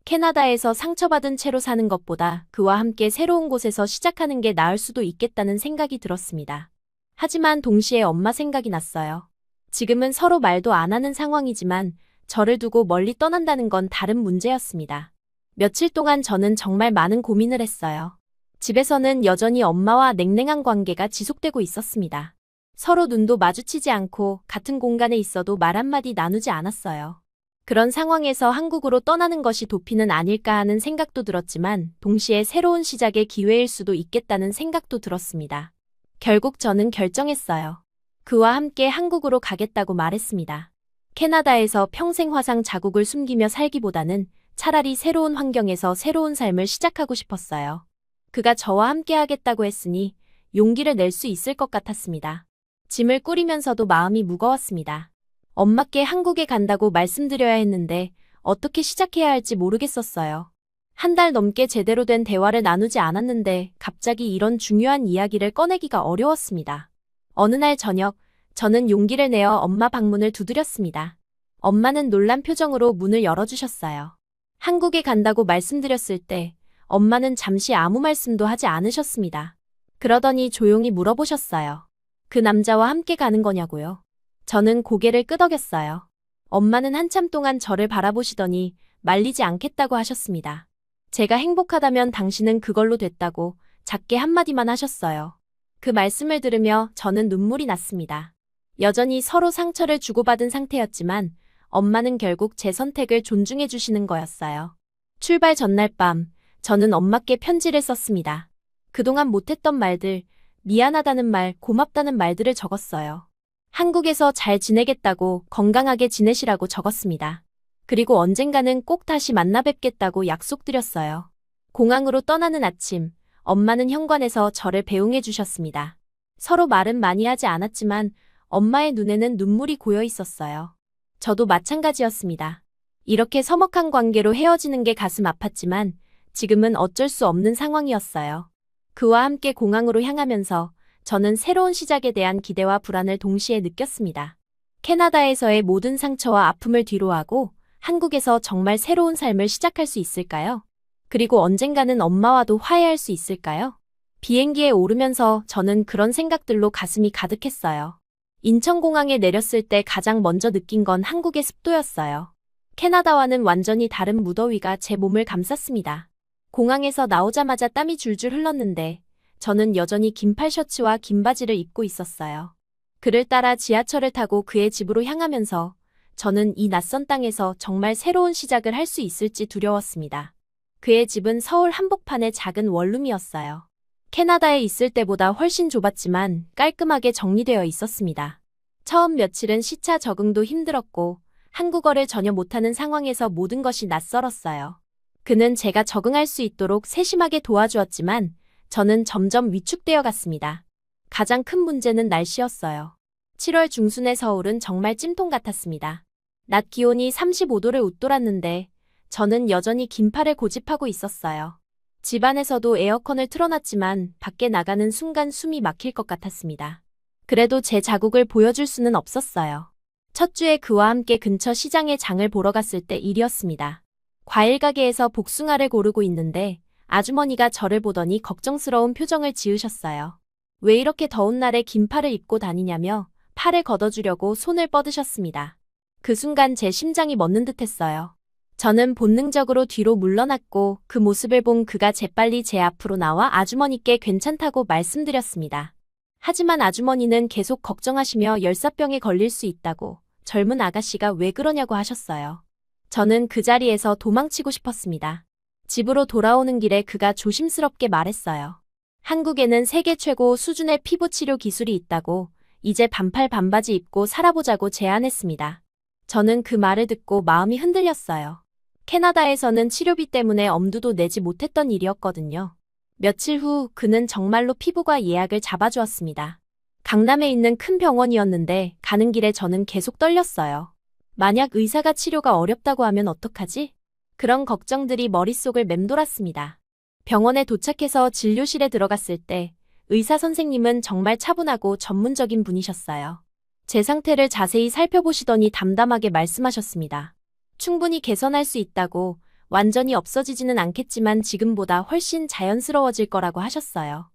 [SPEAKER 2] 캐나다에서 상처받은 채로 사는 것보다 그와 함께 새로운 곳에서 시작하는 게 나을 수도 있겠다는 생각이 들었습니다. 하지만 동시에 엄마 생각이 났어요. 지금은 서로 말도 안 하는 상황이지만 저를 두고 멀리 떠난다는 건 다른 문제였습니다. 며칠 동안 저는 정말 많은 고민을 했어요. 집에서는 여전히 엄마와 냉랭한 관계가 지속되고 있었습니다. 서로 눈도 마주치지 않고 같은 공간에 있어도 말 한마디 나누지 않았어요. 그런 상황에서 한국으로 떠나는 것이 도피는 아닐까 하는 생각도 들었지만 동시에 새로운 시작의 기회일 수도 있겠다는 생각도 들었습니다. 결국 저는 결정했어요. 그와 함께 한국으로 가겠다고 말했습니다. 캐나다에서 평생 화상 자국을 숨기며 살기보다는 차라리 새로운 환경에서 새로운 삶을 시작하고 싶었어요. 그가 저와 함께 하겠다고 했으니 용기를 낼 수 있을 것 같았습니다. 짐을 꾸리면서도 마음이 무거웠습니다. 엄마께 한국에 간다고 말씀드려야 했는데 어떻게 시작해야 할지 모르겠었어요. 한 달 넘게 제대로 된 대화를 나누지 않았는데 갑자기 이런 중요한 이야기를 꺼내기가 어려웠습니다. 어느 날 저녁, 저는 용기를 내어 엄마 방문을 두드렸습니다. 엄마는 놀란 표정으로 문을 열어주셨어요. 한국에 간다고 말씀드렸을 때 엄마는 잠시 아무 말씀도 하지 않으셨습니다. 그러더니 조용히 물어보셨어요. 그 남자와 함께 가는 거냐고요? 저는 고개를 끄덕였어요. 엄마는 한참 동안 저를 바라보시더니 말리지 않겠다고 하셨습니다. 제가 행복하다면 당신은 그걸로 됐다고 작게 한마디만 하셨어요. 그 말씀을 들으며 저는 눈물이 났습니다. 여전히 서로 상처를 주고받은 상태였지만 엄마는 결국 제 선택을 존중해 주시는 거였어요. 출발 전날 밤, 저는 엄마께 편지를 썼습니다. 그동안 못했던 말들, 미안하다는 말, 고맙다는 말들을 적었어요. 한국에서 잘 지내겠다고 건강하게 지내시라고 적었습니다. 그리고 언젠가는 꼭 다시 만나 뵙겠다고 약속드렸어요. 공항으로 떠나는 아침, 엄마는 현관에서 저를 배웅해 주셨습니다. 서로 말은 많이 하지 않았지만 엄마의 눈에는 눈물이 고여 있었어요. 저도 마찬가지였습니다. 이렇게 서먹한 관계로 헤어지는 게 가슴 아팠지만 지금은 어쩔 수 없는 상황이었어요. 그와 함께 공항으로 향하면서 저는 새로운 시작에 대한 기대와 불안을 동시에 느꼈습니다. 캐나다에서의 모든 상처와 아픔을 뒤로하고 한국에서 정말 새로운 삶을 시작할 수 있을까요? 그리고 언젠가는 엄마와도 화해할 수 있을까요? 비행기에 오르면서 저는 그런 생각들로 가슴이 가득했어요. 인천공항에 내렸을 때 가장 먼저 느낀 건 한국의 습도였어요. 캐나다와는 완전히 다른 무더위가 제 몸을 감쌌습니다. 공항에서 나오자마자 땀이 줄줄 흘렀는데 저는 여전히 긴팔 셔츠와 긴 바지를 입고 있었어요. 그를 따라 지하철을 타고 그의 집으로 향하면서 저는 이 낯선 땅에서 정말 새로운 시작을 할 수 있을지 두려웠습니다. 그의 집은 서울 한복판의 작은 원룸이었어요. 캐나다에 있을 때보다 훨씬 좁았지만 깔끔하게 정리되어 있었습니다. 처음 며칠은 시차 적응도 힘들었고 한국어를 전혀 못하는 상황에서 모든 것이 낯설었어요. 그는 제가 적응할 수 있도록 세심하게 도와주었지만 저는 점점 위축되어 갔습니다. 가장 큰 문제는 날씨였어요. 7월 중순의 서울은 정말 찜통 같았습니다. 낮 기온이 35도를 웃돌았는데 저는 여전히 긴팔을 고집하고 있었어요. 집안에서도 에어컨을 틀어놨지만 밖에 나가는 순간 숨이 막힐 것 같았습니다. 그래도 제 자국을 보여줄 수는 없었어요. 첫 주에 그와 함께 근처 시장에 장을 보러 갔을 때 일이었습니다. 과일 가게에서 복숭아를 고르고 있는데 아주머니가 저를 보더니 걱정스러운 표정을 지으셨어요. 왜 이렇게 더운 날에 긴팔을 입고 다니냐며 팔을 걷어주려고 손을 뻗으셨습니다. 그 순간 제 심장이 멎는 듯했어요. 저는 본능적으로 뒤로 물러났고 그 모습을 본 그가 재빨리 제 앞으로 나와 아주머니께 괜찮다고 말씀드렸습니다. 하지만 아주머니는 계속 걱정하시며 열사병에 걸릴 수 있다고 젊은 아가씨가 왜 그러냐고 하셨어요. 저는 그 자리에서 도망치고 싶었습니다. 집으로 돌아오는 길에 그가 조심스럽게 말했어요. 한국에는 세계 최고 수준의 피부 치료 기술이 있다고 이제 반팔 반바지 입고 살아보자고 제안했습니다. 저는 그 말을 듣고 마음이 흔들렸어요. 캐나다에서는 치료비 때문에 엄두도 내지 못했던 일이었거든요. 며칠 후 그는 정말로 피부과 예약을 잡아주었습니다. 강남에 있는 큰 병원이었는데 가는 길에 저는 계속 떨렸어요. 만약 의사가 치료가 어렵다고 하면 어떡하지? 그런 걱정들이 머릿속을 맴돌았습니다. 병원에 도착해서 진료실에 들어갔을 때 의사 선생님은 정말 차분하고 전문적인 분이셨어요. 제 상태를 자세히 살펴보시더니 담담하게 말씀하셨습니다. 충분히 개선할 수 있다고, 완전히 없어지지는 않겠지만 지금보다 훨씬 자연스러워질 거라고 하셨어요.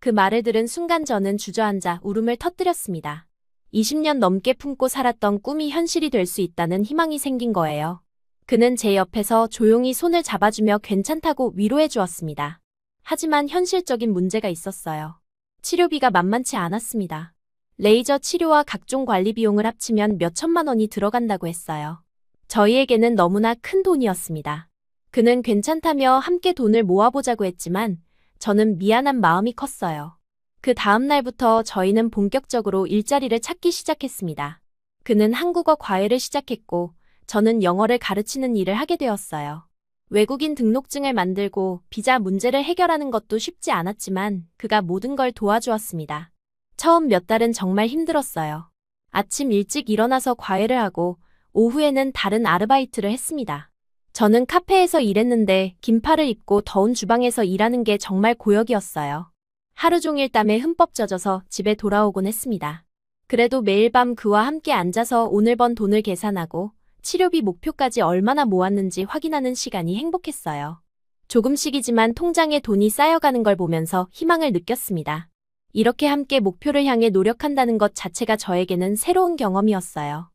[SPEAKER 2] 그 말을 들은 순간 저는 주저앉아 울음을 터뜨렸습니다. 20년 넘게 품고 살았던 꿈이 현실이 될 수 있다는 희망이 생긴 거예요. 그는 제 옆에서 조용히 손을 잡아주며 괜찮다고 위로해 주었습니다. 하지만 현실적인 문제가 있었어요. 치료비가 만만치 않았습니다. 레이저 치료와 각종 관리 비용을 합치면 몇 천만 원이 들어간다고 했어요. 저희에게는 너무나 큰 돈이었습니다. 그는 괜찮다며 함께 돈을 모아보자고 했지만 저는 미안한 마음이 컸어요. 그 다음 날부터 저희는 본격적으로 일자리를 찾기 시작했습니다. 그는 한국어 과외를 시작했고 저는 영어를 가르치는 일을 하게 되었어요. 외국인 등록증을 만들고 비자 문제를 해결하는 것도 쉽지 않았지만 그가 모든 걸 도와주었습니다. 처음 몇 달은 정말 힘들었어요. 아침 일찍 일어나서 과외를 하고 오후에는 다른 아르바이트를 했습니다. 저는 카페에서 일했는데 긴팔을 입고 더운 주방에서 일하는 게 정말 고역이었어요. 하루 종일 땀에 흠뻑 젖어서 집에 돌아오곤 했습니다. 그래도 매일 밤 그와 함께 앉아서 오늘 번 돈을 계산하고 치료비 목표까지 얼마나 모았는지 확인하는 시간이 행복했어요. 조금씩이지만 통장에 돈이 쌓여가는 걸 보면서 희망을 느꼈습니다. 이렇게 함께 목표를 향해 노력한다는 것 자체가 저에게는 새로운 경험이었어요.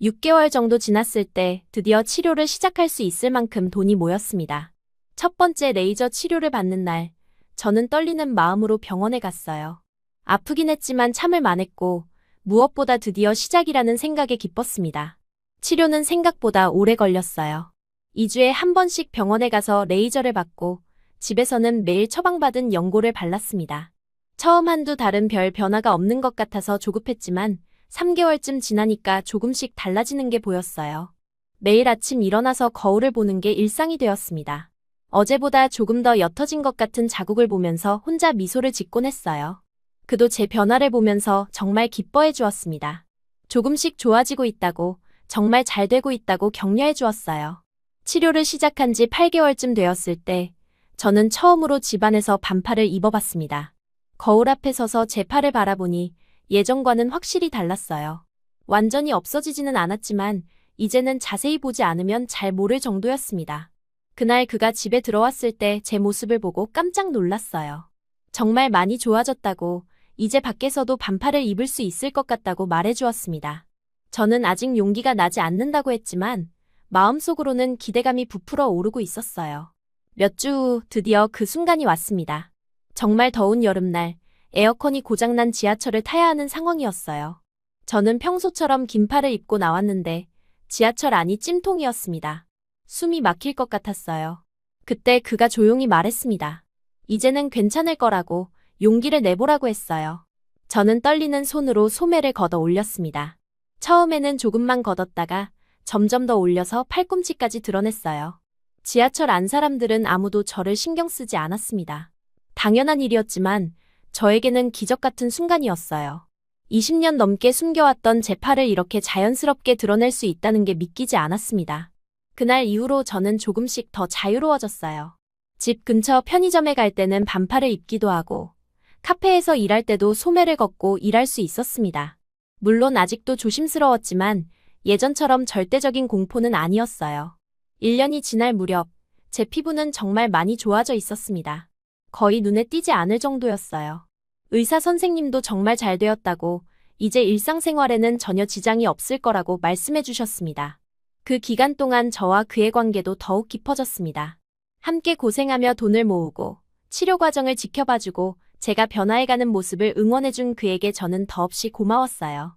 [SPEAKER 2] 6개월 정도 지났을 때 드디어 치료를 시작할 수 있을 만큼 돈이 모였습니다. 첫 번째 레이저 치료를 받는 날, 저는 떨리는 마음으로 병원에 갔어요. 아프긴 했지만 참을 만했고 무엇보다 드디어 시작이라는 생각에 기뻤습니다. 치료는 생각보다 오래 걸렸어요. 2주에 한 번씩 병원에 가서 레이저를 받고 집에서는 매일 처방받은 연고를 발랐습니다. 처음 한두 달은 별 변화가 없는 것 같아서 조급했지만 3개월쯤 지나니까 조금씩 달라지는 게 보였어요. 매일 아침 일어나서 거울을 보는 게 일상이 되었습니다. 어제보다 조금 더 옅어진 것 같은 자국을 보면서 혼자 미소를 짓곤 했어요. 그도 제 변화를 보면서 정말 기뻐해 주었습니다. 조금씩 좋아지고 있다고, 정말 잘 되고 있다고 격려해 주었어요. 치료를 시작한 지 8개월쯤 되었을 때 저는 처음으로 집안에서 반팔을 입어봤습니다. 거울 앞에 서서 제 팔을 바라보니 예전과는 확실히 달랐어요. 완전히 없어지지는 않았지만 이제는 자세히 보지 않으면 잘 모를 정도였습니다. 그날 그가 집에 들어왔을 때 제 모습을 보고 깜짝 놀랐어요. 정말 많이 좋아졌다고, 이제 밖에서도 반팔을 입을 수 있을 것 같다고 말해주었습니다. 저는 아직 용기가 나지 않는다고 했지만 마음속으로는 기대감이 부풀어 오르고 있었어요. 몇 주 후 드디어 그 순간이 왔습니다. 정말 더운 여름날, 에어컨이 고장난 지하철을 타야 하는 상황이었어요. 저는 평소처럼 긴팔을 입고 나왔는데 지하철 안이 찜통이었습니다. 숨이 막힐 것 같았어요. 그때 그가 조용히 말했습니다. 이제는 괜찮을 거라고, 용기를 내보라고 했어요. 저는 떨리는 손으로 소매를 걷어 올렸습니다. 처음에는 조금만 걷었다가 점점 더 올려서 팔꿈치까지 드러냈어요. 지하철 안 사람들은 아무도 저를 신경 쓰지 않았습니다. 당연한 일이었지만 저에게는 기적 같은 순간이었어요. 20년 넘게 숨겨왔던 제 팔을 이렇게 자연스럽게 드러낼 수 있다는 게 믿기지 않았습니다. 그날 이후로 저는 조금씩 더 자유로워졌어요. 집 근처 편의점에 갈 때는 반팔을 입기도 하고 카페에서 일할 때도 소매를 걷고 일할 수 있었습니다. 물론 아직도 조심스러웠지만 예전처럼 절대적인 공포는 아니었어요. 1년이 지날 무렵 제 피부는 정말 많이 좋아져 있었습니다. 거의 눈에 띄지 않을 정도였어요. 의사 선생님도 정말 잘 되었다고, 이제 일상생활에는 전혀 지장이 없을 거라고 말씀해 주셨습니다. 그 기간 동안 저와 그의 관계도 더욱 깊어졌습니다. 함께 고생하며 돈을 모으고 치료 과정을 지켜봐주고 제가 변화해가는 모습을 응원해준 그에게 저는 더없이 고마웠어요.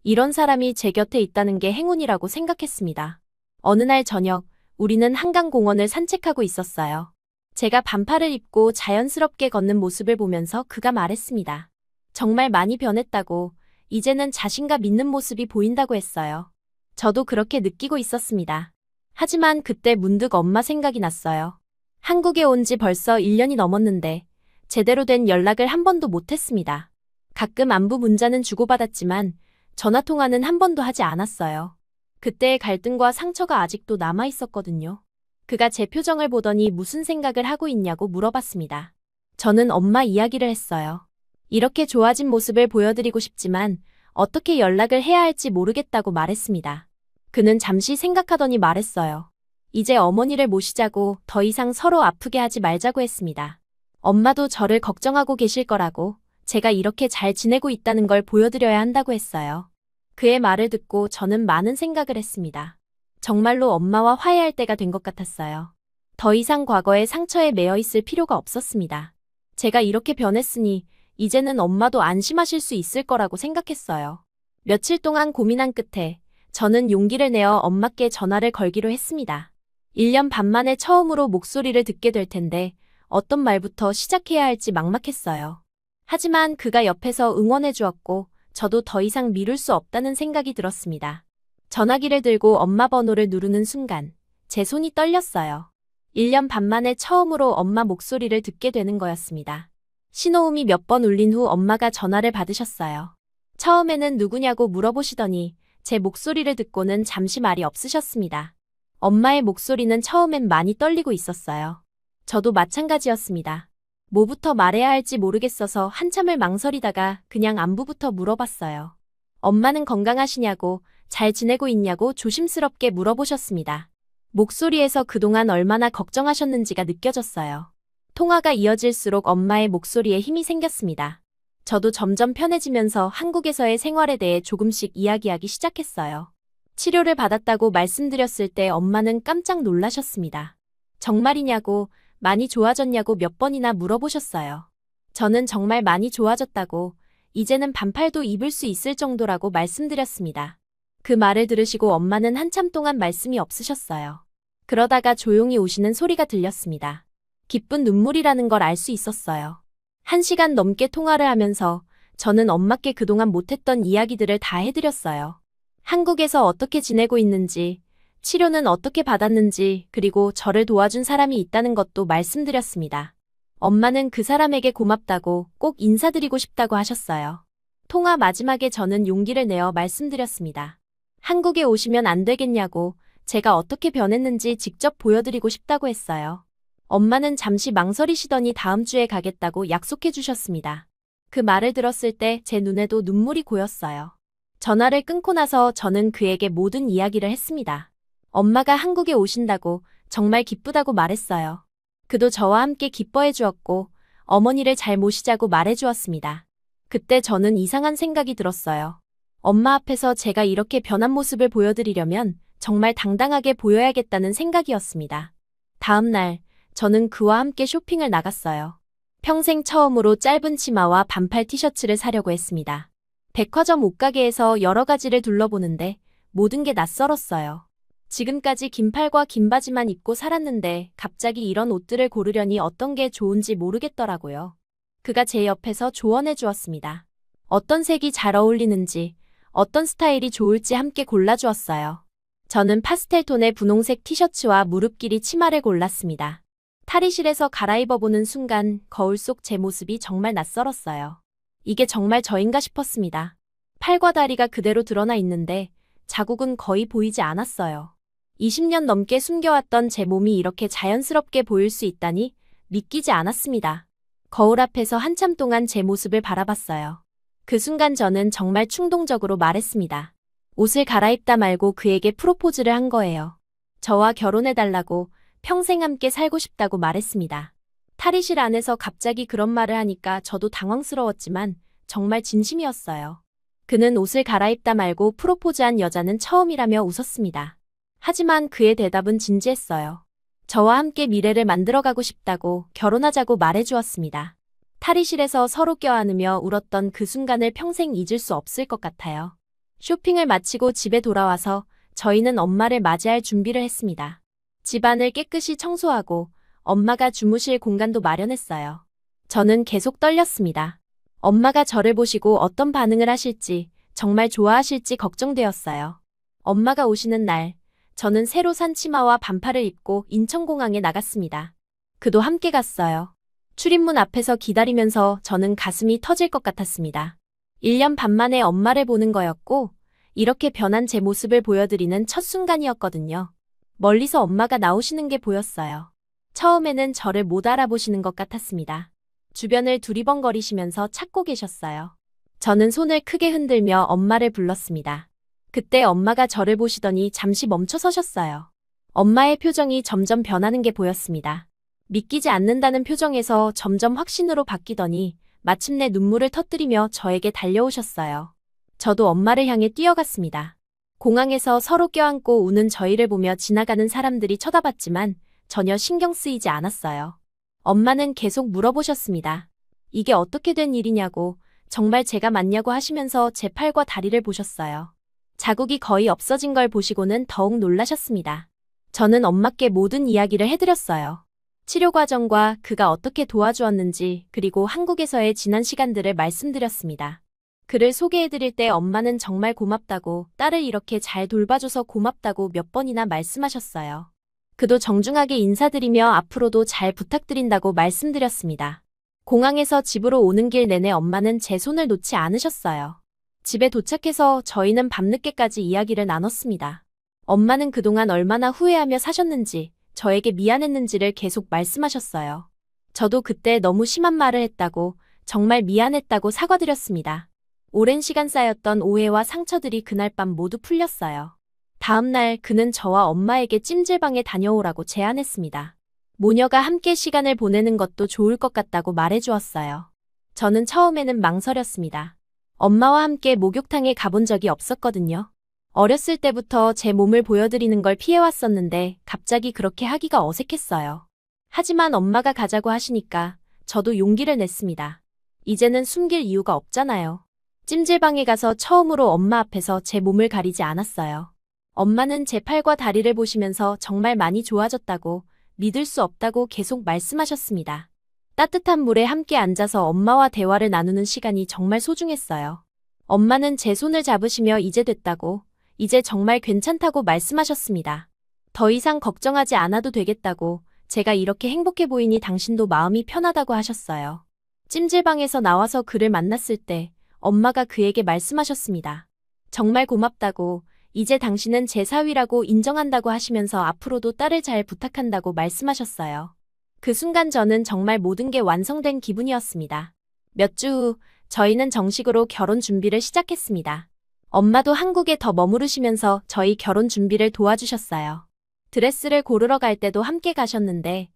[SPEAKER 2] 이런 사람이 제 곁에 있다는 게 행운이라고 생각했습니다. 어느 날 저녁, 우리는 한강공원을 산책하고 있었어요. 제가 반팔을 입고 자연스럽게 걷는 모습을 보면서 그가 말했습니다. 정말 많이 변했다고, 이제는 자신감 있는 모습이 보인다고 했어요. 저도 그렇게 느끼고 있었습니다. 하지만 그때 문득 엄마 생각이 났어요. 한국에 온 지 벌써 1년이 넘었는데 제대로 된 연락을 한 번도 못했습니다. 가끔 안부 문자는 주고받았지만 전화통화는 한 번도 하지 않았어요. 그때의 갈등과 상처가 아직도 남아 있었거든요. 그가 제 표정을 보더니 무슨 생각을 하고 있냐고 물어봤습니다. 저는 엄마 이야기를 했어요. 이렇게 좋아진 모습을 보여드리고 싶지만 어떻게 연락을 해야 할지 모르겠다고 말했습니다. 그는 잠시 생각하더니 말했어요. 이제 어머니를 모시자고, 더 이상 서로 아프게 하지 말자고 했습니다. 엄마도 저를 걱정하고 계실 거라고, 제가 이렇게 잘 지내고 있다는 걸 보여드려야 한다고 했어요. 그의 말을 듣고 저는 많은 생각을 했습니다. 정말로 엄마와 화해할 때가 된 것 같았어요. 더 이상 과거의 상처에 매여 있을 필요가 없었습니다. 제가 이렇게 변했으니 이제는 엄마도 안심하실 수 있을 거라고 생각했어요. 며칠 동안 고민한 끝에 저는 용기를 내어 엄마께 전화를 걸기로 했습니다. 1년 반 만에 처음으로 목소리를 듣게 될 텐데 어떤 말부터 시작해야 할지 막막했어요. 하지만 그가 옆에서 응원해 주었고 저도 더 이상 미룰 수 없다는 생각이 들었습니다. 전화기를 들고 엄마 번호를 누르는 순간 제 손이 떨렸어요. 1년 반 만에 처음으로 엄마 목소리를 듣게 되는 거였습니다. 신호음이 몇 번 울린 후 엄마가 전화를 받으셨어요. 처음에는 누구냐고 물어보시더니 제 목소리를 듣고는 잠시 말이 없으셨습니다. 엄마의 목소리는 처음엔 많이 떨리고 있었어요. 저도 마찬가지였습니다. 뭐부터 말해야 할지 모르겠어서 한참을 망설이다가 그냥 안부부터 물어봤어요. 엄마는 건강하시냐고, 잘 지내고 있냐고 조심스럽게 물어보셨습니다. 목소리에서 그동안 얼마나 걱정하셨는지가 느껴졌어요. 통화가 이어질수록 엄마의 목소리에 힘이 생겼습니다. 저도 점점 편해지면서 한국에서의 생활에 대해 조금씩 이야기하기 시작했어요. 치료를 받았다고 말씀드렸을 때 엄마는 깜짝 놀라셨습니다. 정말이냐고, 많이 좋아졌냐고 몇 번이나 물어보셨어요. 저는 정말 많이 좋아졌다고, 이제는 반팔도 입을 수 있을 정도라고 말씀드렸습니다. 그 말을 들으시고 엄마는 한참 동안 말씀이 없으셨어요. 그러다가 조용히 우시는 소리가 들렸습니다. 기쁜 눈물이라는 걸 알 수 있었어요. 1시간 넘게 통화를 하면서 저는 엄마께 그동안 못했던 이야기들을 다 해드렸어요. 한국에서 어떻게 지내고 있는지, 치료는 어떻게 받았는지, 그리고 저를 도와준 사람이 있다는 것도 말씀드렸습니다. 엄마는 그 사람에게 고맙다고, 꼭 인사드리고 싶다고 하셨어요. 통화 마지막에 저는 용기를 내어 말씀드렸습니다. 한국에 오시면 안 되겠냐고, 제가 어떻게 변했는지 직접 보여드리고 싶다고 했어요. 엄마는 잠시 망설이시더니 다음 주에 가겠다고 약속해 주셨습니다. 그 말을 들었을 때 제 눈에도 눈물이 고였어요. 전화를 끊고 나서 저는 그에게 모든 이야기를 했습니다. 엄마가 한국에 오신다고, 정말 기쁘다고 말했어요. 그도 저와 함께 기뻐해 주었고 어머니를 잘 모시자고 말해 주었습니다. 그때 저는 이상한 생각이 들었어요. 엄마 앞에서 제가 이렇게 변한 모습을 보여드리려면 정말 당당하게 보여야겠다는 생각이었습니다. 다음 날 저는 그와 함께 쇼핑을 나갔어요. 평생 처음으로 짧은 치마와 반팔 티셔츠를 사려고 했습니다. 백화점 옷가게에서 여러 가지를 둘러보는데 모든 게 낯설었어요. 지금까지 긴팔과 긴 바지만 입고 살았는데 갑자기 이런 옷들을 고르려니 어떤 게 좋은지 모르겠더라고요. 그가 제 옆에서 조언해 주었습니다. 어떤 색이 잘 어울리는지, 어떤 스타일이 좋을지 함께 골라주었어요. 저는 파스텔 톤의 분홍색 티셔츠와 무릎 길이 치마를 골랐습니다. 탈의실에서 갈아입어보는 순간 거울 속 제 모습이 정말 낯설었어요. 이게 정말 저인가 싶었습니다. 팔과 다리가 그대로 드러나 있는데 자국은 거의 보이지 않았어요. 20년 넘게 숨겨왔던 제 몸이 이렇게 자연스럽게 보일 수 있다니 믿기지 않았습니다. 거울 앞에서 한참 동안 제 모습을 바라봤어요. 그 순간 저는 정말 충동적으로 말했습니다. 옷을 갈아입다 말고 그에게 프로포즈를 한 거예요. 저와 결혼해달라고, 평생 함께 살고 싶다고 말했습니다. 탈의실 안에서 갑자기 그런 말을 하니까 저도 당황스러웠지만 정말 진심이었어요. 그는 옷을 갈아입다 말고 프로포즈한 여자는 처음이라며 웃었습니다. 하지만 그의 대답은 진지했어요. 저와 함께 미래를 만들어가고 싶다고, 결혼하자고 말해주었습니다. 탈의실에서 서로 껴안으며 울었던 그 순간을 평생 잊을 수 없을 것 같아요. 쇼핑을 마치고 집에 돌아와서 저희는 엄마를 맞이할 준비를 했습니다. 집안을 깨끗이 청소하고 엄마가 주무실 공간도 마련했어요. 저는 계속 떨렸습니다. 엄마가 저를 보시고 어떤 반응을 하실지, 정말 좋아하실지 걱정되었어요. 엄마가 오시는 날, 저는 새로 산 치마와 반팔을 입고 인천공항에 나갔습니다. 그도 함께 갔어요. 출입문 앞에서 기다리면서 저는 가슴이 터질 것 같았습니다. 1년 반 만에 엄마를 보는 거였고, 이렇게 변한 제 모습을 보여드리는 첫 순간이었거든요. 멀리서 엄마가 나오시는 게 보였어요. 처음에는 저를 못 알아보시는 것 같았습니다. 주변을 두리번거리시면서 찾고 계셨어요. 저는 손을 크게 흔들며 엄마를 불렀습니다. 그때 엄마가 저를 보시더니 잠시 멈춰 서셨어요. 엄마의 표정이 점점 변하는 게 보였습니다. 믿기지 않는다는 표정에서 점점 확신으로 바뀌더니 마침내 눈물을 터뜨리며 저에게 달려오셨어요. 저도 엄마를 향해 뛰어갔습니다. 공항에서 서로 껴안고 우는 저희를 보며 지나가는 사람들이 쳐다봤지만 전혀 신경 쓰이지 않았어요. 엄마는 계속 물어보셨습니다. 이게 어떻게 된 일이냐고, 정말 제가 맞냐고 하시면서 제 팔과 다리를 보셨어요. 자국이 거의 없어진 걸 보시고는 더욱 놀라셨습니다. 저는 엄마께 모든 이야기를 해드렸어요. 치료 과정과 그가 어떻게 도와주었는지, 그리고 한국에서의 지난 시간들을 말씀드렸습니다. 그를 소개해드릴 때 엄마는 정말 고맙다고, 딸을 이렇게 잘 돌봐줘서 고맙다고 몇 번이나 말씀하셨어요. 그도 정중하게 인사드리며 앞으로도 잘 부탁드린다고 말씀드렸습니다. 공항에서 집으로 오는 길 내내 엄마는 제 손을 놓지 않으셨어요. 집에 도착해서 저희는 밤늦게까지 이야기를 나눴습니다. 엄마는 그동안 얼마나 후회하며 사셨는지, 저에게 미안했는지를 계속 말씀하셨어요. 저도 그때 너무 심한 말을 했다고, 정말 미안했다고 사과드렸습니다. 오랜 시간 쌓였던 오해와 상처들이 그날 밤 모두 풀렸어요. 다음 날 그는 저와 엄마에게 찜질방에 다녀오라고 제안했습니다. 모녀가 함께 시간을 보내는 것도 좋을 것 같다고 말해주었어요. 저는 처음에는 망설였습니다. 엄마와 함께 목욕탕에 가본 적이 없었거든요. 어렸을 때부터 제 몸을 보여드리는 걸 피해왔었는데 갑자기 그렇게 하기가 어색했어요. 하지만 엄마가 가자고 하시니까 저도 용기를 냈습니다. 이제는 숨길 이유가 없잖아요. 찜질방에 가서 처음으로 엄마 앞에서 제 몸을 가리지 않았어요. 엄마는 제 팔과 다리를 보시면서 정말 많이 좋아졌다고, 믿을 수 없다고 계속 말씀하셨습니다. 따뜻한 물에 함께 앉아서 엄마와 대화를 나누는 시간이 정말 소중했어요. 엄마는 제 손을 잡으시며 이제 됐다고, 이제 정말 괜찮다고 말씀하셨습니다. 더 이상 걱정하지 않아도 되겠다고, 제가 이렇게 행복해 보이니 당신도 마음이 편하다고 하셨어요. 찜질방에서 나와서 그를 만났을 때 엄마가 그에게 말씀하셨습니다. 정말 고맙다고, 이제 당신은 제 사위라고 인정한다고 하시면서 앞으로도 딸을 잘 부탁한다고 말씀하셨어요. 그 순간 저는 정말 모든 게 완성된 기분이었습니다. 몇 주 후 저희는 정식으로 결혼 준비를 시작했습니다. 엄마도 한국에 더 머무르시면서 저희 결혼 준비를 도와주셨어요. 드레스를 고르러 갈 때도 함께 가셨는데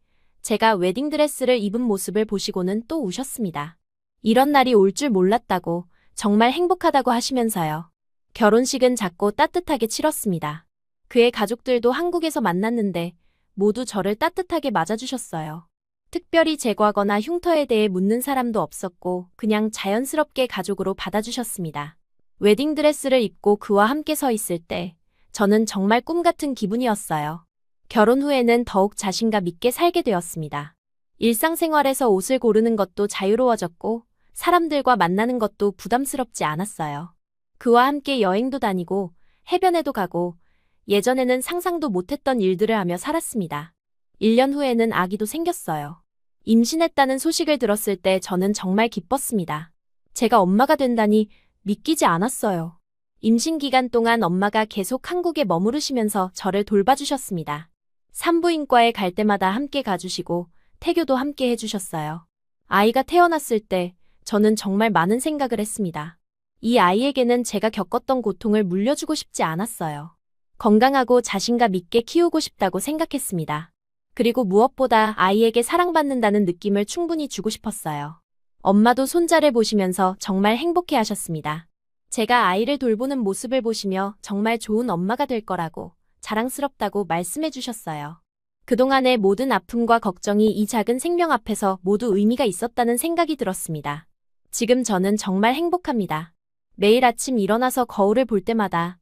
[SPEAKER 2] 제가 웨딩드레스를 입은 모습을 보시고는 또 우셨습니다. 이런 날이 올 줄 몰랐다고, 정말 행복하다고 하시면서요. 결혼식은 작고 따뜻하게 치렀습니다. 그의 가족들도 한국에서 만났는데 모두 저를 따뜻하게 맞아주셨어요. 특별히 제거하거나 흉터에 대해 묻는 사람도 없었고 그냥 자연스럽게 가족으로 받아주셨습니다. 웨딩드레스를 입고 그와 함께 서 있을 때 저는 정말 꿈 같은 기분이었어요. 결혼 후에는 더욱 자신감 있게 살게 되었습니다. 일상생활에서 옷을 고르는 것도 자유로워졌고 사람들과 만나는 것도 부담스럽지 않았어요. 그와 함께 여행도 다니고 해변에도 가고 예전에는 상상도 못했던 일들을 하며 살았습니다. 1년 후에는 아기도 생겼어요. 임신했다는 소식을 들었을 때 저는 정말 기뻤습니다. 제가 엄마가 된다니 믿기지 않았어요. 임신 기간 동안 엄마가 계속 한국에 머무르시면서 저를 돌봐주셨습니다. 산부인과에 갈 때마다 함께 가주시고 태교도 함께 해주셨어요. 아이가 태어났을 때 저는 정말 많은 생각을 했습니다. 이 아이에게는 제가 겪었던 고통을 물려주고 싶지 않았어요. 건강하고 자신감 있게 키우고 싶다고 생각했습니다. 그리고 무엇보다 아이에게 사랑받는다는 느낌을 충분히 주고 싶었어요. 엄마도 손자를 보시면서 정말 행복해 하셨습니다. 제가 아이를 돌보는 모습을 보시며 정말 좋은 엄마가 될 거라고, 자랑스럽다고 말씀해 주셨어요. 그동안의 모든 아픔과 걱정이 이 작은 생명 앞에서 모두 의미가 있었다는 생각이 들었습니다. 지금 저는 정말 행복합니다. 매일 아침 일어나서 거울을 볼 때마다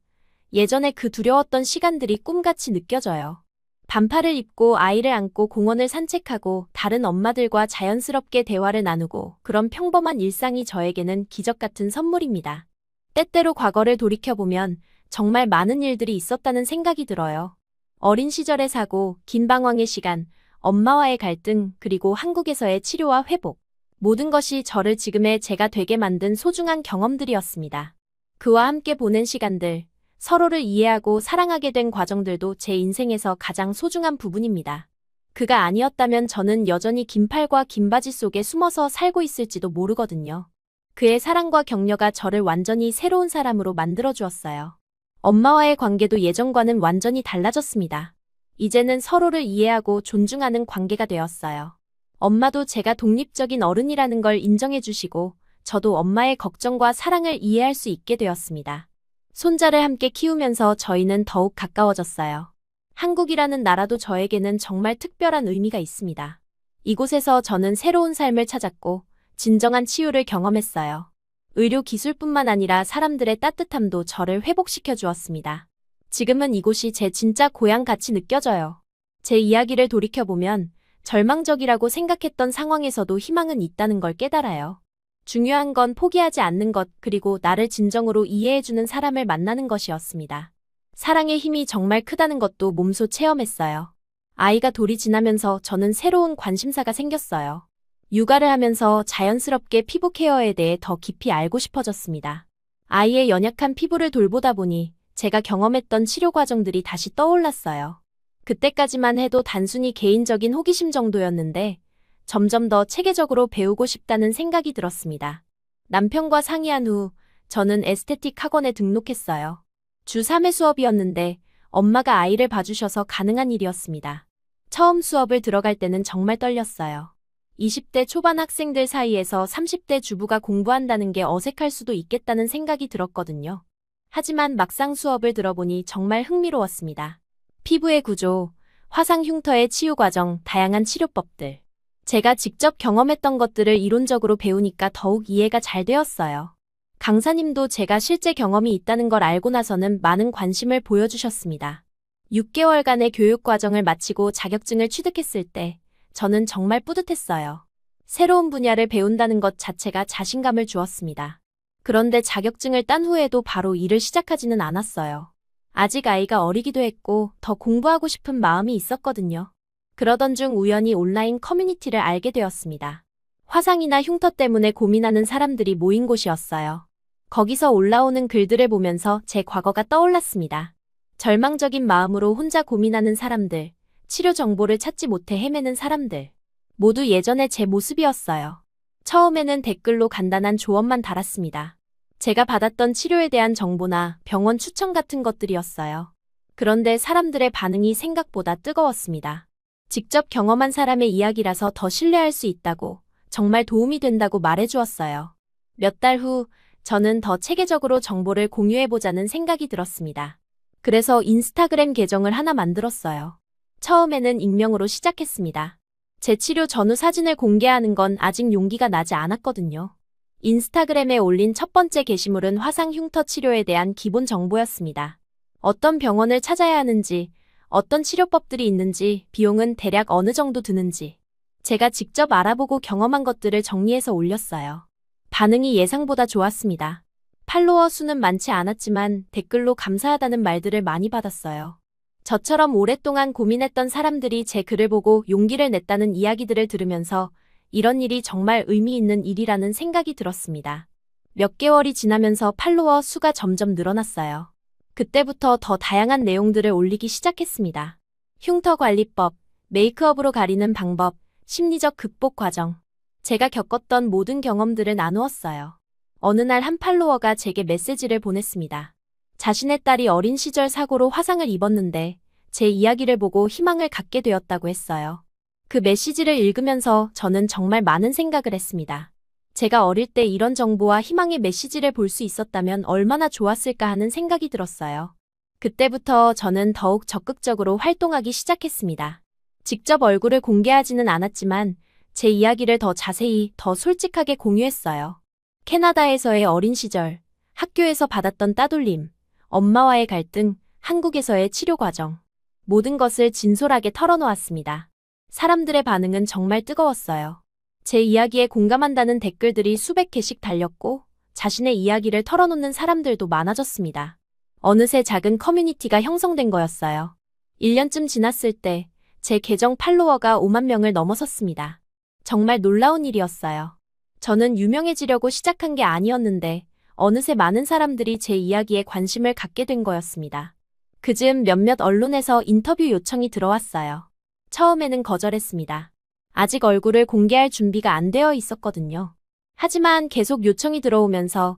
[SPEAKER 2] 예전에 그 두려웠던 시간들이 꿈같이 느껴져요. 반팔을 입고 아이를 안고 공원을 산책하고 다른 엄마들과 자연스럽게 대화를 나누고 그런 평범한 일상이 저에게는 기적 같은 선물입니다. 때때로 과거를 돌이켜보면 정말 많은 일들이 있었다는 생각이 들어요. 어린 시절의 사고, 긴 방황의 시간, 엄마와의 갈등, 그리고 한국에서의 치료와 회복. 모든 것이 저를 지금의 제가 되게 만든 소중한 경험들이었습니다. 그와 함께 보낸 시간들, 서로를 이해하고 사랑하게 된 과정들도 제 인생에서 가장 소중한 부분입니다. 그가 아니었다면 저는 여전히 긴팔과 긴 바지 속에 숨어서 살고 있을지도 모르거든요. 그의 사랑과 격려가 저를 완전히 새로운 사람으로 만들어 주었어요. 엄마와의 관계도 예전과는 완전히 달라졌습니다. 이제는 서로를 이해하고 존중하는 관계가 되었어요. 엄마도 제가 독립적인 어른이라는 걸 인정해 주시고 저도 엄마의 걱정과 사랑을 이해할 수 있게 되었습니다. 손자를 함께 키우면서 저희는 더욱 가까워졌어요. 한국이라는 나라도 저에게는 정말 특별한 의미가 있습니다. 이곳에서 저는 새로운 삶을 찾았고 진정한 치유를 경험했어요. 의료 기술뿐만 아니라 사람들의 따뜻함도 저를 회복시켜 주었습니다. 지금은 이곳이 제 진짜 고향 같이 느껴져요. 제 이야기를 돌이켜보면 절망적이라고 생각했던 상황에서도 희망은 있다는 걸 깨달아요. 중요한 건 포기하지 않는 것, 그리고 나를 진정으로 이해해주는 사람을 만나는 것이었습니다. 사랑의 힘이 정말 크다는 것도 몸소 체험했어요. 아이가 돌이 지나면서 저는 새로운 관심사가 생겼어요. 육아를 하면서 자연스럽게 피부 케어에 대해 더 깊이 알고 싶어졌습니다. 아이의 연약한 피부를 돌보다 보니 제가 경험했던 치료 과정들이 다시 떠올랐어요. 그때까지만 해도 단순히 개인적인 호기심 정도였는데 점점 더 체계적으로 배우고 싶다는 생각이 들었습니다. 남편과 상의한 후 저는 에스테틱 학원에 등록했어요. 주 3회 수업이었는데 엄마가 아이를 봐주셔서 가능한 일이었습니다. 처음 수업을 들어갈 때는 정말 떨렸어요. 20대 초반 학생들 사이에서 30대 주부가 공부한다는 게 어색할 수도 있겠다는 생각이 들었거든요. 하지만 막상 수업을 들어보니 정말 흥미로웠습니다. 피부의 구조, 화상 흉터의 치유 과정, 다양한 치료법들. 제가 직접 경험했던 것들을 이론적으로 배우니까 더욱 이해가 잘 되었어요. 강사님도 제가 실제 경험이 있다는 걸 알고 나서는 많은 관심을 보여주셨습니다. 6개월간의 교육 과정을 마치고 자격증을 취득했을 때 저는 정말 뿌듯했어요. 새로운 분야를 배운다는 것 자체가 자신감을 주었습니다. 그런데 자격증을 딴 후에도 바로 일을 시작하지는 않았어요. 아직 아이가 어리기도 했고 더 공부하고 싶은 마음이 있었거든요. 그러던 중 우연히 온라인 커뮤니티를 알게 되었습니다. 화상이나 흉터 때문에 고민하는 사람들이 모인 곳이었어요. 거기서 올라오는 글들을 보면서 제 과거가 떠올랐습니다. 절망적인 마음으로 혼자 고민하는 사람들, 치료 정보를 찾지 못해 헤매는 사람들. 모두 예전의 제 모습이었어요. 처음에는 댓글로 간단한 조언만 달았습니다. 제가 받았던 치료에 대한 정보나 병원 추천 같은 것들이었어요. 그런데 사람들의 반응이 생각보다 뜨거웠습니다. 직접 경험한 사람의 이야기라서 더 신뢰할 수 있다고, 정말 도움이 된다고 말해주었어요. 몇 달 후, 저는 더 체계적으로 정보를 공유해보자는 생각이 들었습니다. 그래서 인스타그램 계정을 하나 만들었어요. 처음에는 익명으로 시작했습니다. 제 치료 전후 사진을 공개하는 건 아직 용기가 나지 않았거든요. 인스타그램에 올린 첫 번째 게시물은 화상 흉터 치료에 대한 기본 정보였습니다. 어떤 병원을 찾아야 하는지, 어떤 치료법들이 있는지, 비용은 대략 어느 정도 드는지. 제가 직접 알아보고 경험한 것들을 정리해서 올렸어요. 반응이 예상보다 좋았습니다. 팔로워 수는 많지 않았지만 댓글로 감사하다는 말들을 많이 받았어요. 저처럼 오랫동안 고민했던 사람들이 제 글을 보고 용기를 냈다는 이야기들을 들으면서 이런 일이 정말 의미 있는 일이라는 생각이 들었습니다. 몇 개월이 지나면서 팔로워 수가 점점 늘어났어요. 그때부터 더 다양한 내용들을 올리기 시작했습니다. 흉터 관리법, 메이크업으로 가리는 방법, 심리적 극복 과정. 제가 겪었던 모든 경험들을 나누었어요. 어느 날 한 팔로워가 제게 메시지를 보냈습니다. 자신의 딸이 어린 시절 사고로 화상을 입었는데 제 이야기를 보고 희망을 갖게 되었다고 했어요. 그 메시지를 읽으면서 저는 정말 많은 생각을 했습니다. 제가 어릴 때 이런 정보와 희망의 메시지를 볼 수 있었다면 얼마나 좋았을까 하는 생각이 들었어요. 그때부터 저는 더욱 적극적으로 활동하기 시작했습니다. 직접 얼굴을 공개하지는 않았지만 제 이야기를 더 자세히, 더 솔직하게 공유했어요. 캐나다에서의 어린 시절, 학교에서 받았던 따돌림, 엄마와의 갈등, 한국에서의 치료 과정. 모든 것을 진솔하게 털어놓았습니다. 사람들의 반응은 정말 뜨거웠어요. 제 이야기에 공감한다는 댓글들이 수백 개씩 달렸고, 자신의 이야기를 털어놓는 사람들도 많아졌습니다. 어느새 작은 커뮤니티가 형성된 거였어요. 1년쯤 지났을 때 제 계정 팔로워가 5만 명을 넘어섰습니다. 정말 놀라운 일이었어요. 저는 유명해지려고 시작한 게 아니었는데 어느새 많은 사람들이 제 이야기에 관심을 갖게 된 거였습니다. 그즈음 몇몇 언론에서 인터뷰 요청이 들어왔어요. 처음에는 거절했습니다. 아직 얼굴을 공개할 준비가 안 되어 있었거든요. 하지만 계속 요청이 들어오면서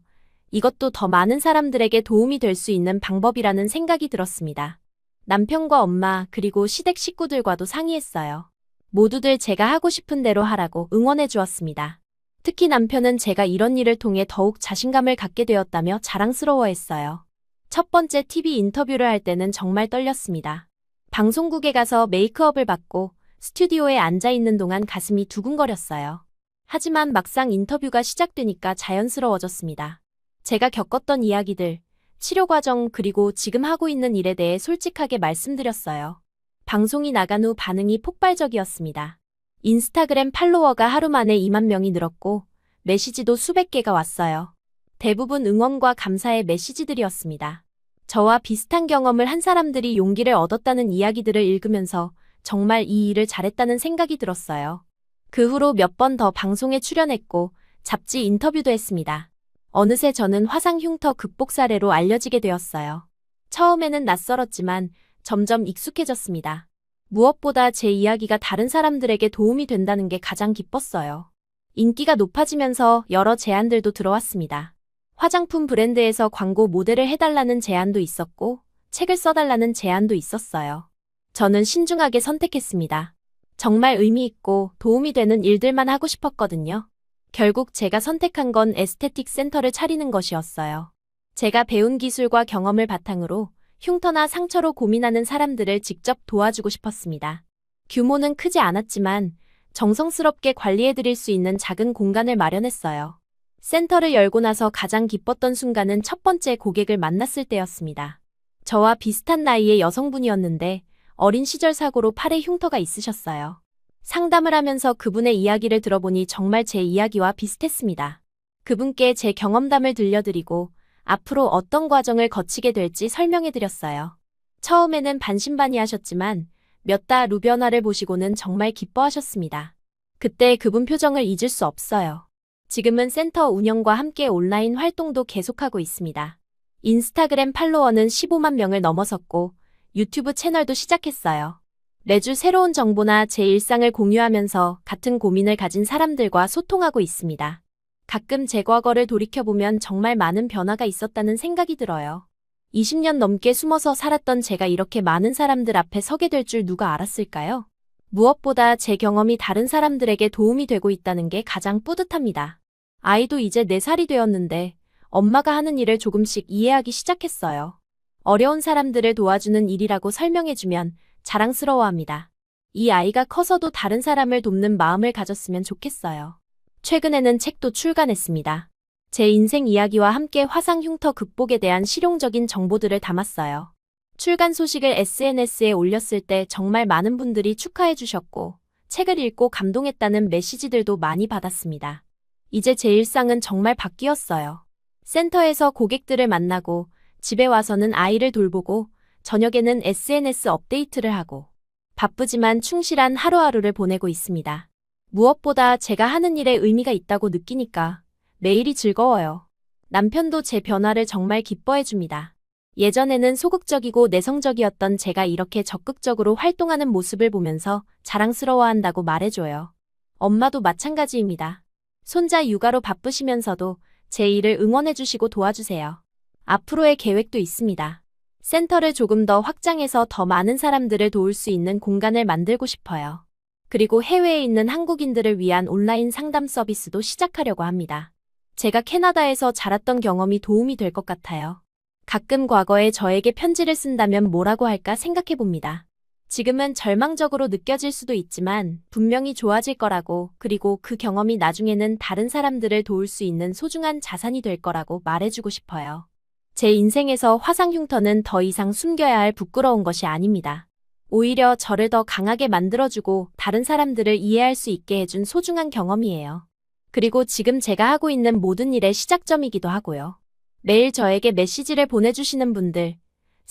[SPEAKER 2] 이것도 더 많은 사람들에게 도움이 될 수 있는 방법이라는 생각이 들었습니다. 남편과 엄마 그리고 시댁 식구들과도 상의했어요. 모두들 제가 하고 싶은 대로 하라고 응원해 주었습니다. 특히 남편은 제가 이런 일을 통해 더욱 자신감을 갖게 되었다며 자랑스러워했어요. 첫 번째 TV 인터뷰를 할 때는 정말 떨렸습니다. 방송국에 가서 메이크업을 받고 스튜디오에 앉아 있는 동안 가슴이 두근거렸어요. 하지만 막상 인터뷰가 시작되니까 자연스러워졌습니다. 제가 겪었던 이야기들, 치료 과정 그리고 지금 하고 있는 일에 대해 솔직하게 말씀드렸어요. 방송이 나간 후 반응이 폭발적이었습니다. 인스타그램 팔로워가 하루 만에 2만 명이 늘었고 메시지도 수백 개가 왔어요. 대부분 응원과 감사의 메시지들이었습니다. 저와 비슷한 경험을 한 사람들이 용기를 얻었다는 이야기들을 읽으면서 정말 이 일을 잘했다는 생각이 들었어요. 그 후로 몇 번 더 방송에 출연했고 잡지 인터뷰도 했습니다. 어느새 저는 화상 흉터 극복 사례로 알려지게 되었어요. 처음에는 낯설었지만 점점 익숙해졌습니다. 무엇보다 제 이야기가 다른 사람들에게 도움이 된다는 게 가장 기뻤어요. 인기가 높아지면서 여러 제안들도 들어왔습니다. 화장품 브랜드에서 광고 모델을 해달라는 제안도 있었고 책을 써달라는 제안도 있었어요. 저는 신중하게 선택했습니다. 정말 의미 있고 도움이 되는 일들만 하고 싶었거든요. 결국 제가 선택한 건 에스테틱 센터를 차리는 것이었어요. 제가 배운 기술과 경험을 바탕으로 흉터나 상처로 고민하는 사람들을 직접 도와주고 싶었습니다. 규모는 크지 않았지만 정성스럽게 관리해드릴 수 있는 작은 공간을 마련했어요. 센터를 열고 나서 가장 기뻤던 순간은 첫 번째 고객을 만났을 때였습니다. 저와 비슷한 나이의 여성분이었는데 어린 시절 사고로 팔에 흉터가 있으셨어요. 상담을 하면서 그분의 이야기를 들어보니 정말 제 이야기와 비슷했습니다. 그분께 제 경험담을 들려드리고 앞으로 어떤 과정을 거치게 될지 설명해드렸어요. 처음에는 반신반의하셨지만 몇 달 후 변화를 보시고는 정말 기뻐하셨습니다. 그때 그분 표정을 잊을 수 없어요. 지금은 센터 운영과 함께 온라인 활동도 계속하고 있습니다. 인스타그램 팔로워는 15만 명을 넘어섰고 유튜브 채널도 시작했어요. 매주 새로운 정보나 제 일상을 공유하면서 같은 고민을 가진 사람들과 소통하고 있습니다. 가끔 제 과거를 돌이켜보면 정말 많은 변화가 있었다는 생각이 들어요. 20년 넘게 숨어서 살았던 제가 이렇게 많은 사람들 앞에 서게 될 줄 누가 알았을까요? 무엇보다 제 경험이 다른 사람들에게 도움이 되고 있다는 게 가장 뿌듯합니다. 아이도 이제 4살이 되었는데 엄마가 하는 일을 조금씩 이해하기 시작했어요. 어려운 사람들을 도와주는 일이라고 설명해주면 자랑스러워합니다. 이 아이가 커서도 다른 사람을 돕는 마음을 가졌으면 좋겠어요. 최근에는 책도 출간했습니다. 제 인생 이야기와 함께 화상 흉터 극복에 대한 실용적인 정보들을 담았어요. 출간 소식을 SNS에 올렸을 때 정말 많은 분들이 축하해 주셨고 책을 읽고 감동했다는 메시지들도 많이 받았습니다. 이제 제 일상은 정말 바뀌었어요. 센터에서 고객들을 만나고 집에 와서는 아이를 돌보고 저녁에는 SNS 업데이트를 하고 바쁘지만 충실한 하루하루를 보내고 있습니다. 무엇보다 제가 하는 일에 의미가 있다고 느끼니까 매일이 즐거워요. 남편도 제 변화를 정말 기뻐해 줍니다. 예전에는 소극적이고 내성적이었던 제가 이렇게 적극적으로 활동하는 모습을 보면서 자랑스러워한다고 말해줘요. 엄마도 마찬가지입니다. 손자 육아로 바쁘시면서도 제 일을 응원해 주시고 도와주세요. 앞으로의 계획도 있습니다. 센터를 조금 더 확장해서 더 많은 사람들을 도울 수 있는 공간을 만들고 싶어요. 그리고 해외에 있는 한국인들을 위한 온라인 상담 서비스도 시작하려고 합니다. 제가 캐나다에서 자랐던 경험이 도움이 될 것 같아요. 가끔 과거에 저에게 편지를 쓴다면 뭐라고 할까 생각해 봅니다. 지금은 절망적으로 느껴질 수도 있지만 분명히 좋아질 거라고, 그리고 그 경험이 나중에는 다른 사람들을 도울 수 있는 소중한 자산이 될 거라고 말해주고 싶어요. 제 인생에서 화상 흉터는 더 이상 숨겨야 할 부끄러운 것이 아닙니다. 오히려 저를 더 강하게 만들어주고 다른 사람들을 이해할 수 있게 해준 소중한 경험이에요. 그리고 지금 제가 하고 있는 모든 일의 시작점이기도 하고요. 매일 저에게 메시지를 보내주시는 분들,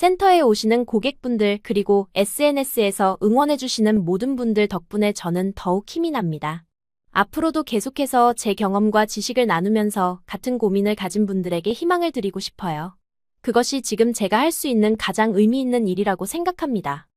[SPEAKER 2] 센터에 오시는 고객분들, 그리고 SNS에서 응원해주시는 모든 분들 덕분에 저는 더욱 힘이 납니다. 앞으로도 계속해서 제 경험과 지식을 나누면서 같은 고민을 가진 분들에게 희망을 드리고 싶어요. 그것이 지금 제가 할 수 있는 가장 의미 있는 일이라고 생각합니다.